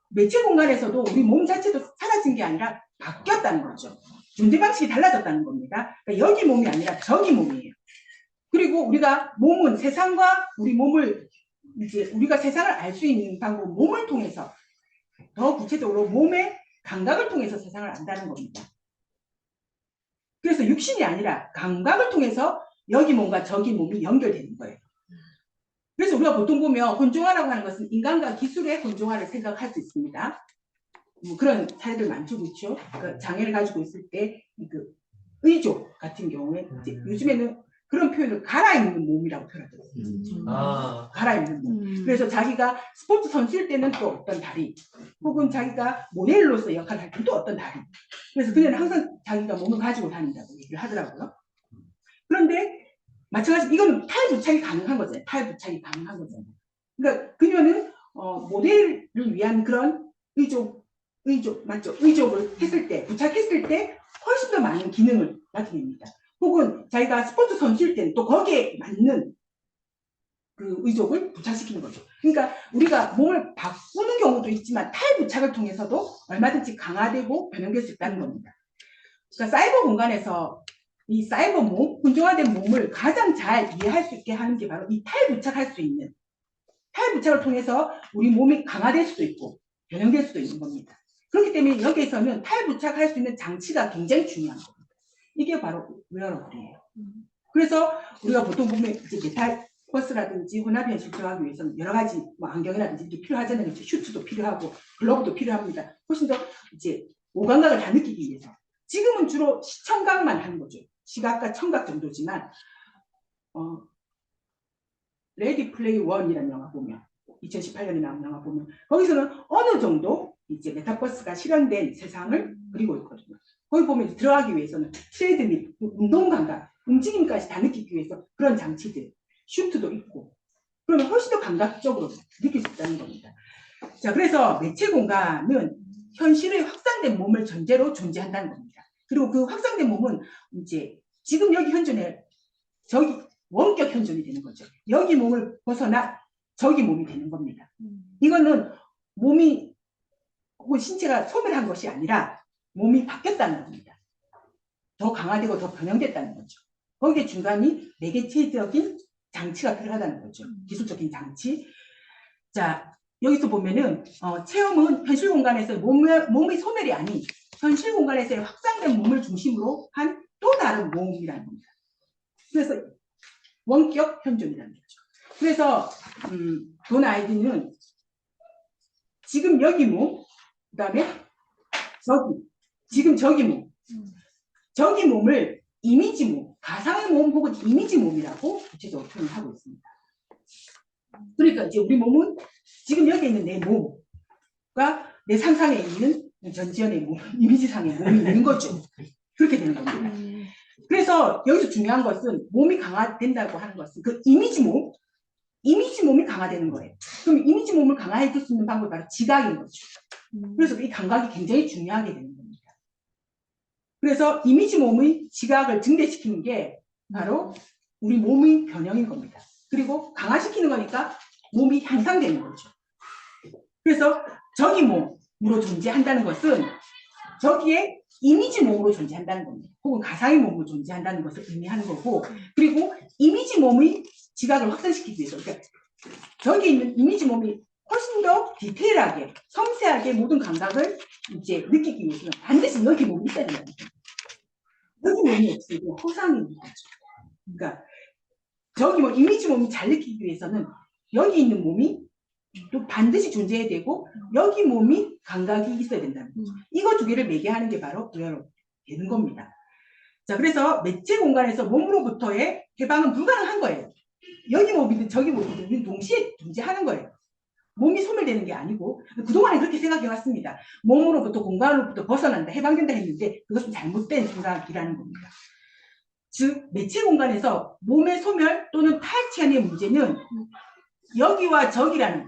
매체 공간에서도 우리 몸 자체도 사라진 게 아니라 바뀌었다는 거죠. 존재 방식이 달라졌다는 겁니다. 그러니까 여기 몸이 아니라 저기 몸이에요. 그리고 우리가 몸은 세상과 우리 몸을, 이제 우리가 세상을 알 수 있는 방법, 몸을 통해서, 더 구체적으로 몸의 감각을 통해서 세상을 안다는 겁니다. 그래서 육신이 아니라 감각을 통해서 여기 몸과 저기 몸이 연결되는 거예요. 그래서 우리가 보통 보면 혼종화라고 하는 것은 인간과 기술의 혼종화를 생각할 수 있습니다. 그런 사례들 많죠, 그렇죠? 그 장애를 가지고 있을 때 그 의족 같은 경우에 이제 요즘에는 그런 표현을 갈아입는 몸이라고 표현하더라고요. 갈아입는 몸. 그래서 자기가 스포츠 선수일 때는 또 어떤 다리, 혹은 자기가 모델로서 역할을 할 때는 또 어떤 다리. 그래서 그녀는 항상 자기가 몸을 가지고 다닌다고 얘기를 하더라고요. 그런데 마찬가지로 이거는 탈부착이 가능한 거잖아요. 탈부착이 가능한 거잖아요. 그러니까 그녀는 모델을 위한 그런 의족 맞죠? 의족을 했을 때, 부착했을 때 훨씬 더 많은 기능을 나타냅니다. 혹은 자기가 스포츠 선수일 때는 또 거기에 맞는 그 의족을 부착시키는 거죠. 그러니까 우리가 몸을 바꾸는 경우도 있지만 탈부착을 통해서도 얼마든지 강화되고 변형될 수 있다는 겁니다. 그러니까 사이버 공간에서 이 사이버 몸, 혼종화된 몸을 가장 잘 이해할 수 있게 하는 게 바로 이 탈부착할 수 있는, 탈부착을 통해서 우리 몸이 강화될 수도 있고 변형될 수도 있는 겁니다. 그렇기 때문에 여기에서는 탈부착할 수 있는 장치가 굉장히 중요한 겁니다. 이게 바로 웨어러블이에요. 그래서 우리가 보통 보면 이제 메타버스라든지 혼합현실 들어가기 위해서는 여러 가지 뭐 안경이라든지 필요하잖아요. 슈트도 필요하고 글러브도 필요합니다. 훨씬 더 이제 오감각을 다 느끼기 위해서. 지금은 주로 시청각만 하는 거죠. 시각과 청각 정도지만 레디 플레이 원이라는 영화 보면 2018년에 나온 영화 보면 거기서는 어느 정도 이제 메타버스가 실현된 세상을 그리고 있거든요. 거기 보면 들어가기 위해서는 트레드밀, 운동 감각, 움직임까지 다 느끼기 위해서 그런 장치들. 슈트도 있고 그러면 훨씬 더 감각적으로 느낄 수 있다는 겁니다. 자, 그래서 매체 공간은 현실의 확산된 몸을 전제로 존재한다는 겁니다. 그리고 그 확산된 몸은 이제 지금 여기 현존에 저기 원격 현존이 되는 거죠. 여기 몸을 벗어나 저기 몸이 되는 겁니다. 이거는 몸이 혹은 신체가 소멸한 것이 아니라 몸이 바뀌었다는 겁니다. 더 강화되고 더 변형됐다는 거죠. 거기에 중간이 매개체적인 장치가 필요하다는 거죠. 기술적인 장치. 자, 여기서 보면은 체험은 현실 공간에서 몸의 소멸이 아닌 현실 공간에서의 확장된 몸을 중심으로 한 또 다른 몸이라는 겁니다. 그래서 원격 현존이라는 거죠. 그래서 돈 아이디는 지금 여기 몸, 그다음에 저기, 지금 저기 몸, 저기 몸을 이미지 몸, 가상의 몸 혹은 이미지 몸이라고 구체적으로 표현하고 있습니다. 그러니까 이제 우리 몸은 지금 여기 있는 내 몸과 내 상상에 있는 전지현의 몸, 이미지상의 몸이 있는 거죠. 그렇게 되는 겁니다. 그래서 여기서 중요한 것은 몸이 강화된다고 하는 것은 그 이미지 몸이 강화되는 거예요. 그럼 이미지 몸을 강화해 줄 수 있는 방법이 바로 지각인 거죠. 그래서 이 감각이 굉장히 중요하게 되는 겁니다. 그래서 이미지 몸의 지각을 증대시키는 게 바로 우리 몸의 변형인 겁니다. 그리고 강화시키는 거니까 몸이 향상되는 거죠. 그래서 저기 몸으로 존재한다는 것은 저기에 이미지 몸으로 존재한다는 겁니다. 혹은 가상의 몸으로 존재한다는 것을 의미하는 거고, 그리고 이미지 몸의 지각을 확산시키기 위해서, 그러니까 저기 있는 이미지 몸이 훨씬 더 디테일하게, 섬세하게 모든 감각을 이제 느끼기 위해서는 반드시 여기 몸이 있어야 된다는 거예요. 여기 몸이 없으면 허상인 거죠. 그러니까 저기 뭐 이미지 몸이 잘 느끼기 위해서는 여기 있는 몸이 또 반드시 존재해야 되고 여기 몸이 감각이 있어야 된다는 거죠. 이거 두 개를 매개하는 게 바로 웨어러블이 되는 겁니다. 자, 그래서 매체 공간에서 몸으로부터의 해방은 불가능한 거예요. 여기 몸이든 저기 몸이든 동시에 존재하는 거예요. 몸이 소멸되는 게 아니고 그동안에 그렇게 생각해왔습니다. 몸으로부터 공간으로부터 벗어난다, 해방된다 했는데 그것은 잘못된 생각이라는 겁니다. 즉 매체 공간에서 몸의 소멸 또는 탈취한의 문제는 여기와 저기라는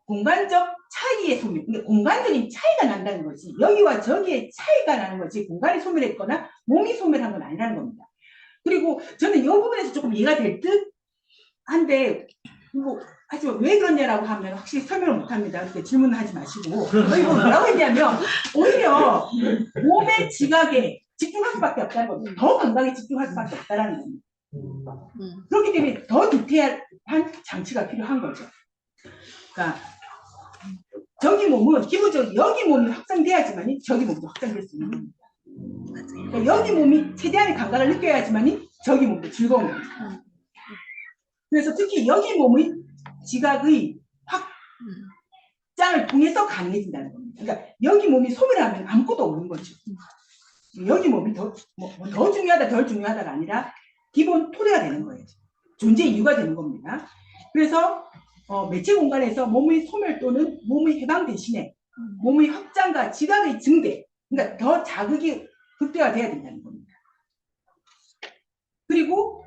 공간적 차이의 소멸, 그러니까 공간적인 차이가 난다는 거지 여기와 저기의 차이가 나는 거지 공간이 소멸했거나 몸이 소멸한 건 아니라는 겁니다. 그리고 저는 이 부분에서 조금 이해가 될 듯 한데 뭐 하지만 왜 그러냐라고 하면 확실히 설명을 못합니다. 그러니까 질문을 하지 마시고 여기 뭐라고 했냐면 오히려 몸의 지각에 집중할 수밖에 없다는 겁니다. 더 감각에 집중할 수밖에 없다는 겁니다. 그렇기 때문에 더 디테일한 장치가 필요한 거죠. 그러니까 저기 몸은 기본적으로 여기 몸이 확장돼야지만 저기 몸도 확장될 수 있는 겁니다. 그러니까 여기 몸이 최대한의 감각을 느껴야지만 저기 몸도 즐거운 겁니다. 그래서 특히 여기 몸의 지각의 확장을 통해서 가능해진다는 겁니다. 그러니까 여기 몸이 소멸하면 아무것도 없는 거죠. 여기 몸이 더 중요하다 덜 중요하다가 아니라 기본 토대가 되는 거예요. 존재 이유가 되는 겁니다. 그래서 매체 공간에서 몸의 소멸 또는 몸의 해방 대신에 몸의 확장과 지각의 증대, 그러니까 더 자극이 극대화돼야 된다는 겁니다. 그리고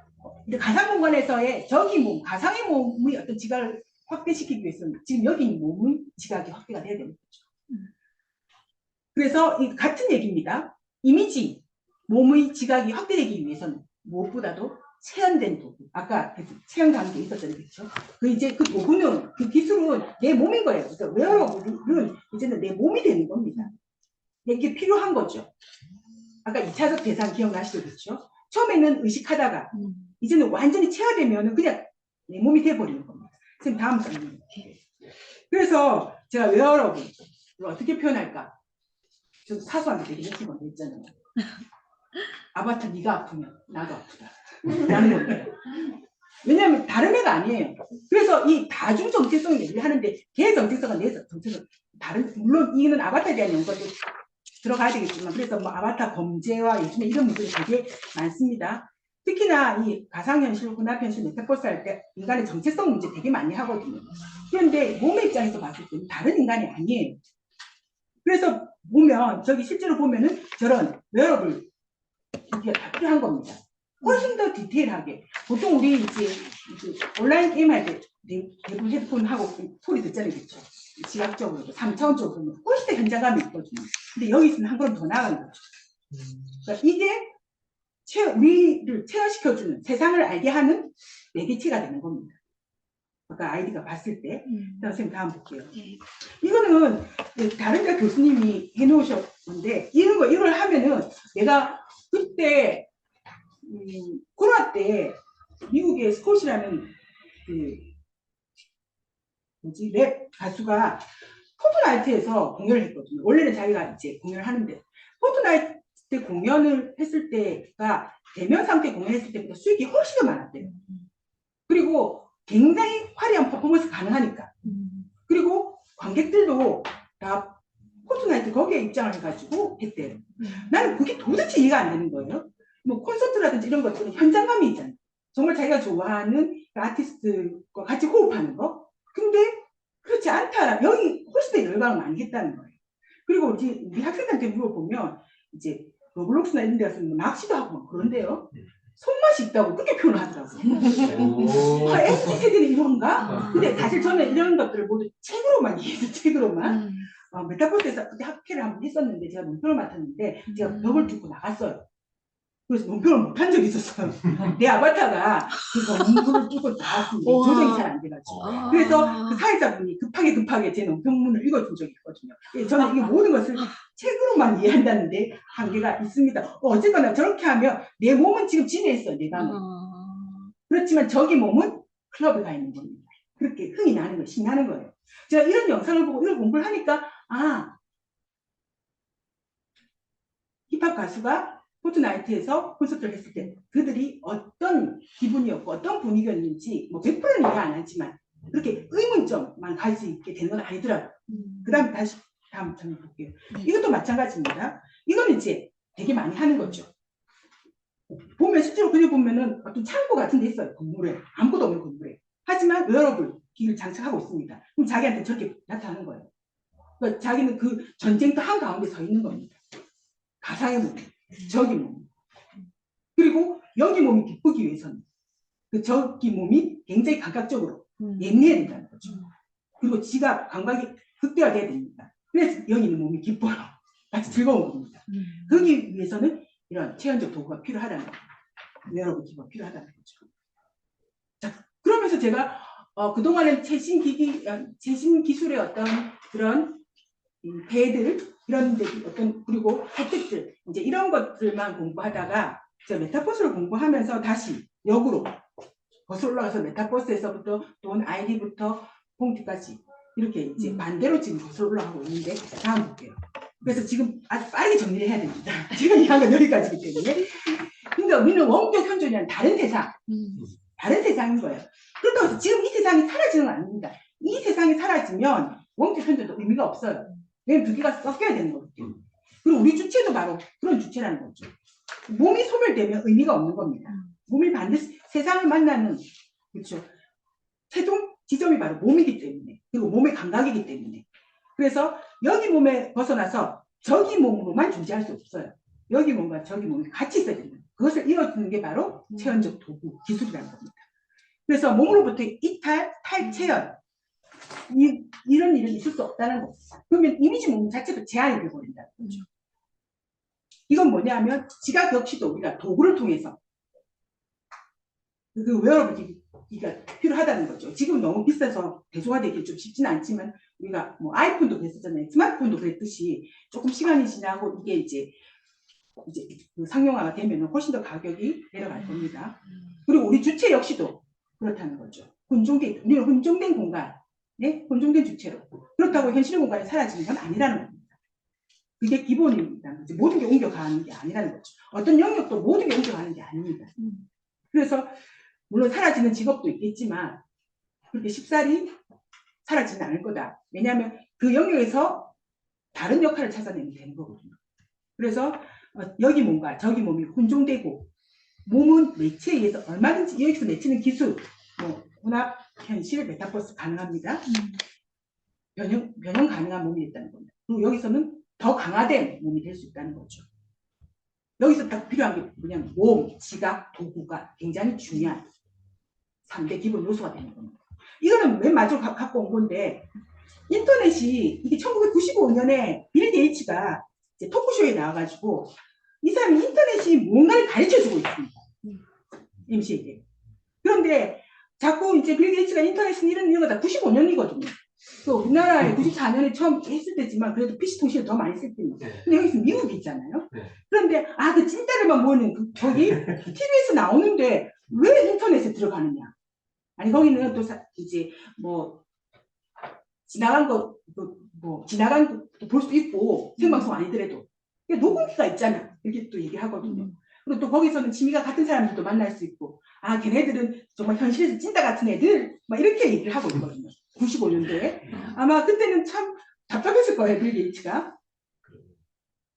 가상 공간에서의 저기 몸, 가상의 몸의 어떤 지각을 확대시키기 위해서는 지금 여기 있는 몸의 지각이 확대가 돼야 되는 거죠. 그래서 이 같은 얘기입니다. 이미지, 몸의 지각이 확대되기 위해서는 무엇보다도 체현된 도구, 아까 체형 단계 있었잖아요, 그렇죠? 이제 그 도구는 그 기술은 내 몸인 거예요. 그러니까 웨어러블은 이제는 내 몸이 되는 겁니다. 이게 필요한 거죠. 아까 2차적 대상 기억나시죠, 그렇죠? 처음에는 의식하다가 이제는 완전히 체화되면은 그냥 내 몸이 돼버리는 겁니다. 선생님 다음 질문. 그래서 제가 웨어러블을 어떻게 표현할까? 좀 사소하게 되게 예쁜 건데 있잖아요. 아바타 네가 아프면 나도 아프다. 라는 겁니다. 왜냐하면 다른 애가 아니에요. 그래서 이 다중 정체성을 얘기를 하는데 걔 정체성과 내 정체성 다른, 물론 이는 아바타에 대한 연구도 들어가야 되겠지만 그래서 뭐 아바타 범죄와 요즘에 이런 문제가 되게 많습니다. 특히나 이 가상현실, 혼합현실, 메타버스 할 때 인간의 정체성 문제 되게 많이 하거든요. 그런데 몸의 입장에서 봤을 때는 다른 인간이 아니에요. 그래서 보면 저기 실제로 보면은 저런 웨어러블 이게 다 필요한 겁니다. 훨씬 더 디테일하게 보통 우리 이제 온라인 게임 할 때 대부분 헤드폰 하고 소리 듣잖아요, 그렇죠? 지각적으로도 3차원적으로는 훨씬 더 현장감이 있거든요. 근데 여기 있으면 한 걸음 더 나아가는 거죠. 그러니까 이게 우리를 체화시켜주는, 세상을 알게 하는 매개체가 되는 겁니다. 아까 아이디가 봤을 때. 선생님 다음 볼게요. 이거는 다른 데 교수님이 해놓으셨는데, 이걸 하면은 내가 그때 코로나 때 미국의 스콧이라는 그 랩 가수가 포트나이트에서 공연을 했거든요. 원래는 자기가 이제 공연을 하는데, 포트나이트 때 공연을 했을 때가 대면 상태 공연했을 때보다 수익이 훨씬 더 많았대요. 그리고 굉장히 화려한 퍼포먼스 가능하니까. 그리고 관객들도 다 포트나이트 거기에 입장을 해가지고 했대요. 나는 그게 도대체 이해가 안 되는 거예요. 뭐 콘서트라든지 이런 것들은 현장감이 있잖아요. 정말 자기가 좋아하는 아티스트과 같이 호흡하는 거. 근데 그렇지 않다. 여기 훨씬 더 열광을 많이 했다는 거예요. 그리고 우리 학생들한테 물어보면 이제 로블록스나 이런 데 가서 뭐 낚시도 하고 막 그런데요. 손맛이 있다고 그렇게 표현하더라고요. MZ 세대는 이런가? 근데 사실 저는 이런 것들을 모두 책으로만 이해해서 책으로만 메타버스에서 그때 학회를 한번 했었는데 제가 논평을 맡았는데 제가 벽을 뚫고 나갔어요. 그래서 논평을 못한 적이 있었어요. 내 아바타가 그 건물을 뚫고 나왔는데 조정이 잘 안 돼가지고. 그래서 그 사회자분이 급하게 제 논평문을 읽어준 적이 있거든요. 저는 이게 모든 것을 책으로만 이해한다는데 한계가 있습니다. 어쨌거나 저렇게 하면 내 몸은 지금 진해 있어요. 내 방에. 그렇지만 저기 몸은 클럽에 가 있는 겁니다. 그렇게 흥이 나는 거예요. 신나는 거예요. 제가 이런 영상을 보고 이런 공부를 하니까 힙합 가수가 포트나이트에서 콘서트를 했을 때 그들이 어떤 기분이었고 어떤 분위기였는지 뭐 100%는 이해 안 하지만 그렇게 의문점만 가질 수 있게 되는 건 아니더라고요. 그 다음 다음 전 볼게요. 이것도 마찬가지입니다. 이거는 이제 되게 많이 하는 거죠. 보면 실제로 그려 보면은 어떤 창고 같은 데 있어요. 건물에 아무것도 없는 건물에. 하지만 웨어러블 기기를 장착하고 있습니다. 그럼 자기한테 저렇게 나타나는 거예요. 그러니까 자기는 그 전쟁터 한가운데 서 있는 겁니다. 가상의 몸, 저기 몸. 그리고 여기 몸이 기쁘기 위해서는 그 저기 몸이 굉장히 감각적으로 예민해야 된다는 거죠. 그리고 지가 감각이 극대화돼야 됩니다. 그래서 여기 있는 몸이 기뻐요. 같이 즐거운 겁니다. 그러기 위해서는 이런 체험적 도구가 필요하다는 거예요. 웨어러블 기구가 필요하다는 거죠. 자, 그러면서 제가 그동안은 최신 기술의 어떤 그런 배들 이런 데 어떤 그리고 혜택들 이제 이런 것들만 공부하다가 제가 메타버스를 공부하면서 다시 역으로 거슬러 올라가서 메타버스에서부터 돈 아이디부터 폰트까지 이렇게 이제 반대로 지금 거슬러 올라가고 있는데 다음 볼게요. 그래서 지금 아주 빠르게 정리를 해야 됩니다. 제가 이해한 건 여기까지이기 때문에. 근데 우리는 원격 현존이라는 다른 세상인 거예요. 그렇다고 해서 지금 이 세상이 사라지는 건 아닙니다. 이 세상이 사라지면 원격 현존도 의미가 없어요. 왜냐면 두 개가 섞여야 되는 거거든요. 그리고 우리 주체도 바로 그런 주체라는 거죠. 몸이 소멸되면 의미가 없는 겁니다. 몸이 반드시 세상을 만나는 그렇죠. 최종 지점이 바로 몸이기 때문에 그리고 몸의 감각이기 때문에 그래서 여기 몸에 벗어나서 저기 몸으로만 존재할 수 없어요. 여기 몸과 저기 몸이 같이 있어야 됩니다. 그것을 이뤄주는 게 바로 체현적 도구 기술이라는 겁니다. 그래서 몸으로부터 이탈, 탈체현 이런 일은 있을 수 없다는 겁니다. 그러면 이미지 몸 자체도 제한이 되어버린다는 거죠. 이건 뭐냐면 지각 역시도 우리가 도구를 통해서 그 웨어러블 기기가 필요하다는 거죠. 지금 너무 비싸서 대중화되기 좀 쉽지는 않지만 우리가 뭐 아이폰도 그랬었잖아요. 스마트폰도 그랬듯이 조금 시간이 지나고 이게 이제 그 상용화가 되면 훨씬 더 가격이 내려갈 겁니다. 그리고 우리 주체 역시도 그렇다는 거죠. 우리는 혼종된 공간, 네? 혼종된 주체로. 그렇다고 현실의 공간이 사라지는 건 아니라는 겁니다. 그게 기본입니다. 모든 게 옮겨가는 게 아니라는 거죠. 어떤 영역도 모든 게 옮겨가는 게 아닙니다. 그래서 물론 사라지는 직업도 있겠지만 그렇게 쉽사리 사라지는 않을 거다. 왜냐하면 그 영역에서 다른 역할을 찾아내면 되는 거거든요. 그래서 여기 몸과 저기 몸이 혼종되고 몸은 매체에 의해서 얼마든지 여기서 내치는 기술, 혼합, 현실, 메타버스 가능합니다. 변형 가능한 몸이 있다는 겁니다. 그리고 여기서는 더 강화된 몸이 될 수 있다는 거죠. 여기서 딱 필요한 게 뭐냐면 모음, 지각, 도구가 굉장히 중요한 3대 기본 요소가 되는 겁니다. 이거는 맨 마지막으로 갖고 온 건데 인터넷이 이게 1995년에 빌 게이츠가 이제 토크쇼에 나와가지고 이 사람이 인터넷이 뭔가를 가르쳐주고 있습니다. MC에게. 그런데 자꾸 이제 빌 게이츠가 인터넷은 이런 거다 95년이거든요. 또 우리나라에 94년에 처음 했을 때지만 그래도 PC 통신을 더 많이 쓸 때입니다. 근데 여기서 미국이 있잖아요. 그런데 그 찐따를만 모으는 저기 TV에서 나오는데 왜 인터넷에 들어가느냐? 아니 거기는 또 이제 뭐 지나간 거 지나간 것도 볼 수 있고 생방송 아니더라도 녹음기가 있잖아. 이렇게 또 얘기하거든요. 그리고 또 거기서는 취미가 같은 사람들도 만날 수 있고 걔네들은 정말 현실에서 찐따 같은 애들 막 이렇게 얘기를 하고 있거든요. 95년도에 아마 그때는 참 답답했을 거예요. 빌 게이츠가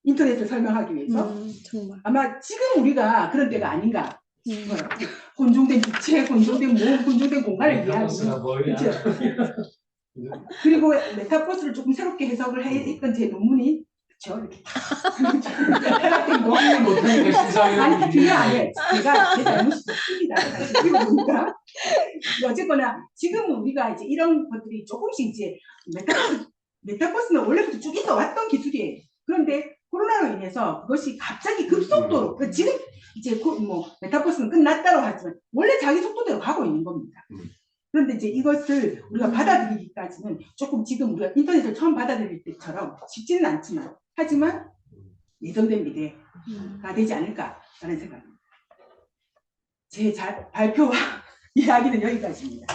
인터넷을 설명하기 위해서 정말. 아마 지금 우리가 그런 때가 아닌가. 혼종된 주체, 혼종된 모험, 혼종된 공간을 이해하는 그렇죠. 그리고 메타버스를 조금 새롭게 해석을 했던 제 논문이 그렇죠. 이렇게 탈락된 거. 못하니까 시상이 아니 그게 아니에요. 제가 제 잘못이 없습니다. 이거 보니까 어쨌거나 지금은 우리가 이제 이런 것들이 조금씩 이제 메타버스는 원래부터 쭉 있어 왔던 기술이에요. 그런데 코로나로 인해서 그것이 갑자기 급속도로 지금 이제 메타버스는 끝났다고 하지만 원래 자기 속도대로 가고 있는 겁니다. 그런데 이제 이것을 우리가 받아들이기까지는 조금 지금 우리가 인터넷을 처음 받아들일 때처럼 쉽지는 않지만 하지만 예정된 미래가 되지 않을까라는 생각입니다. 제 발표와 이야기는 여기까지입니다.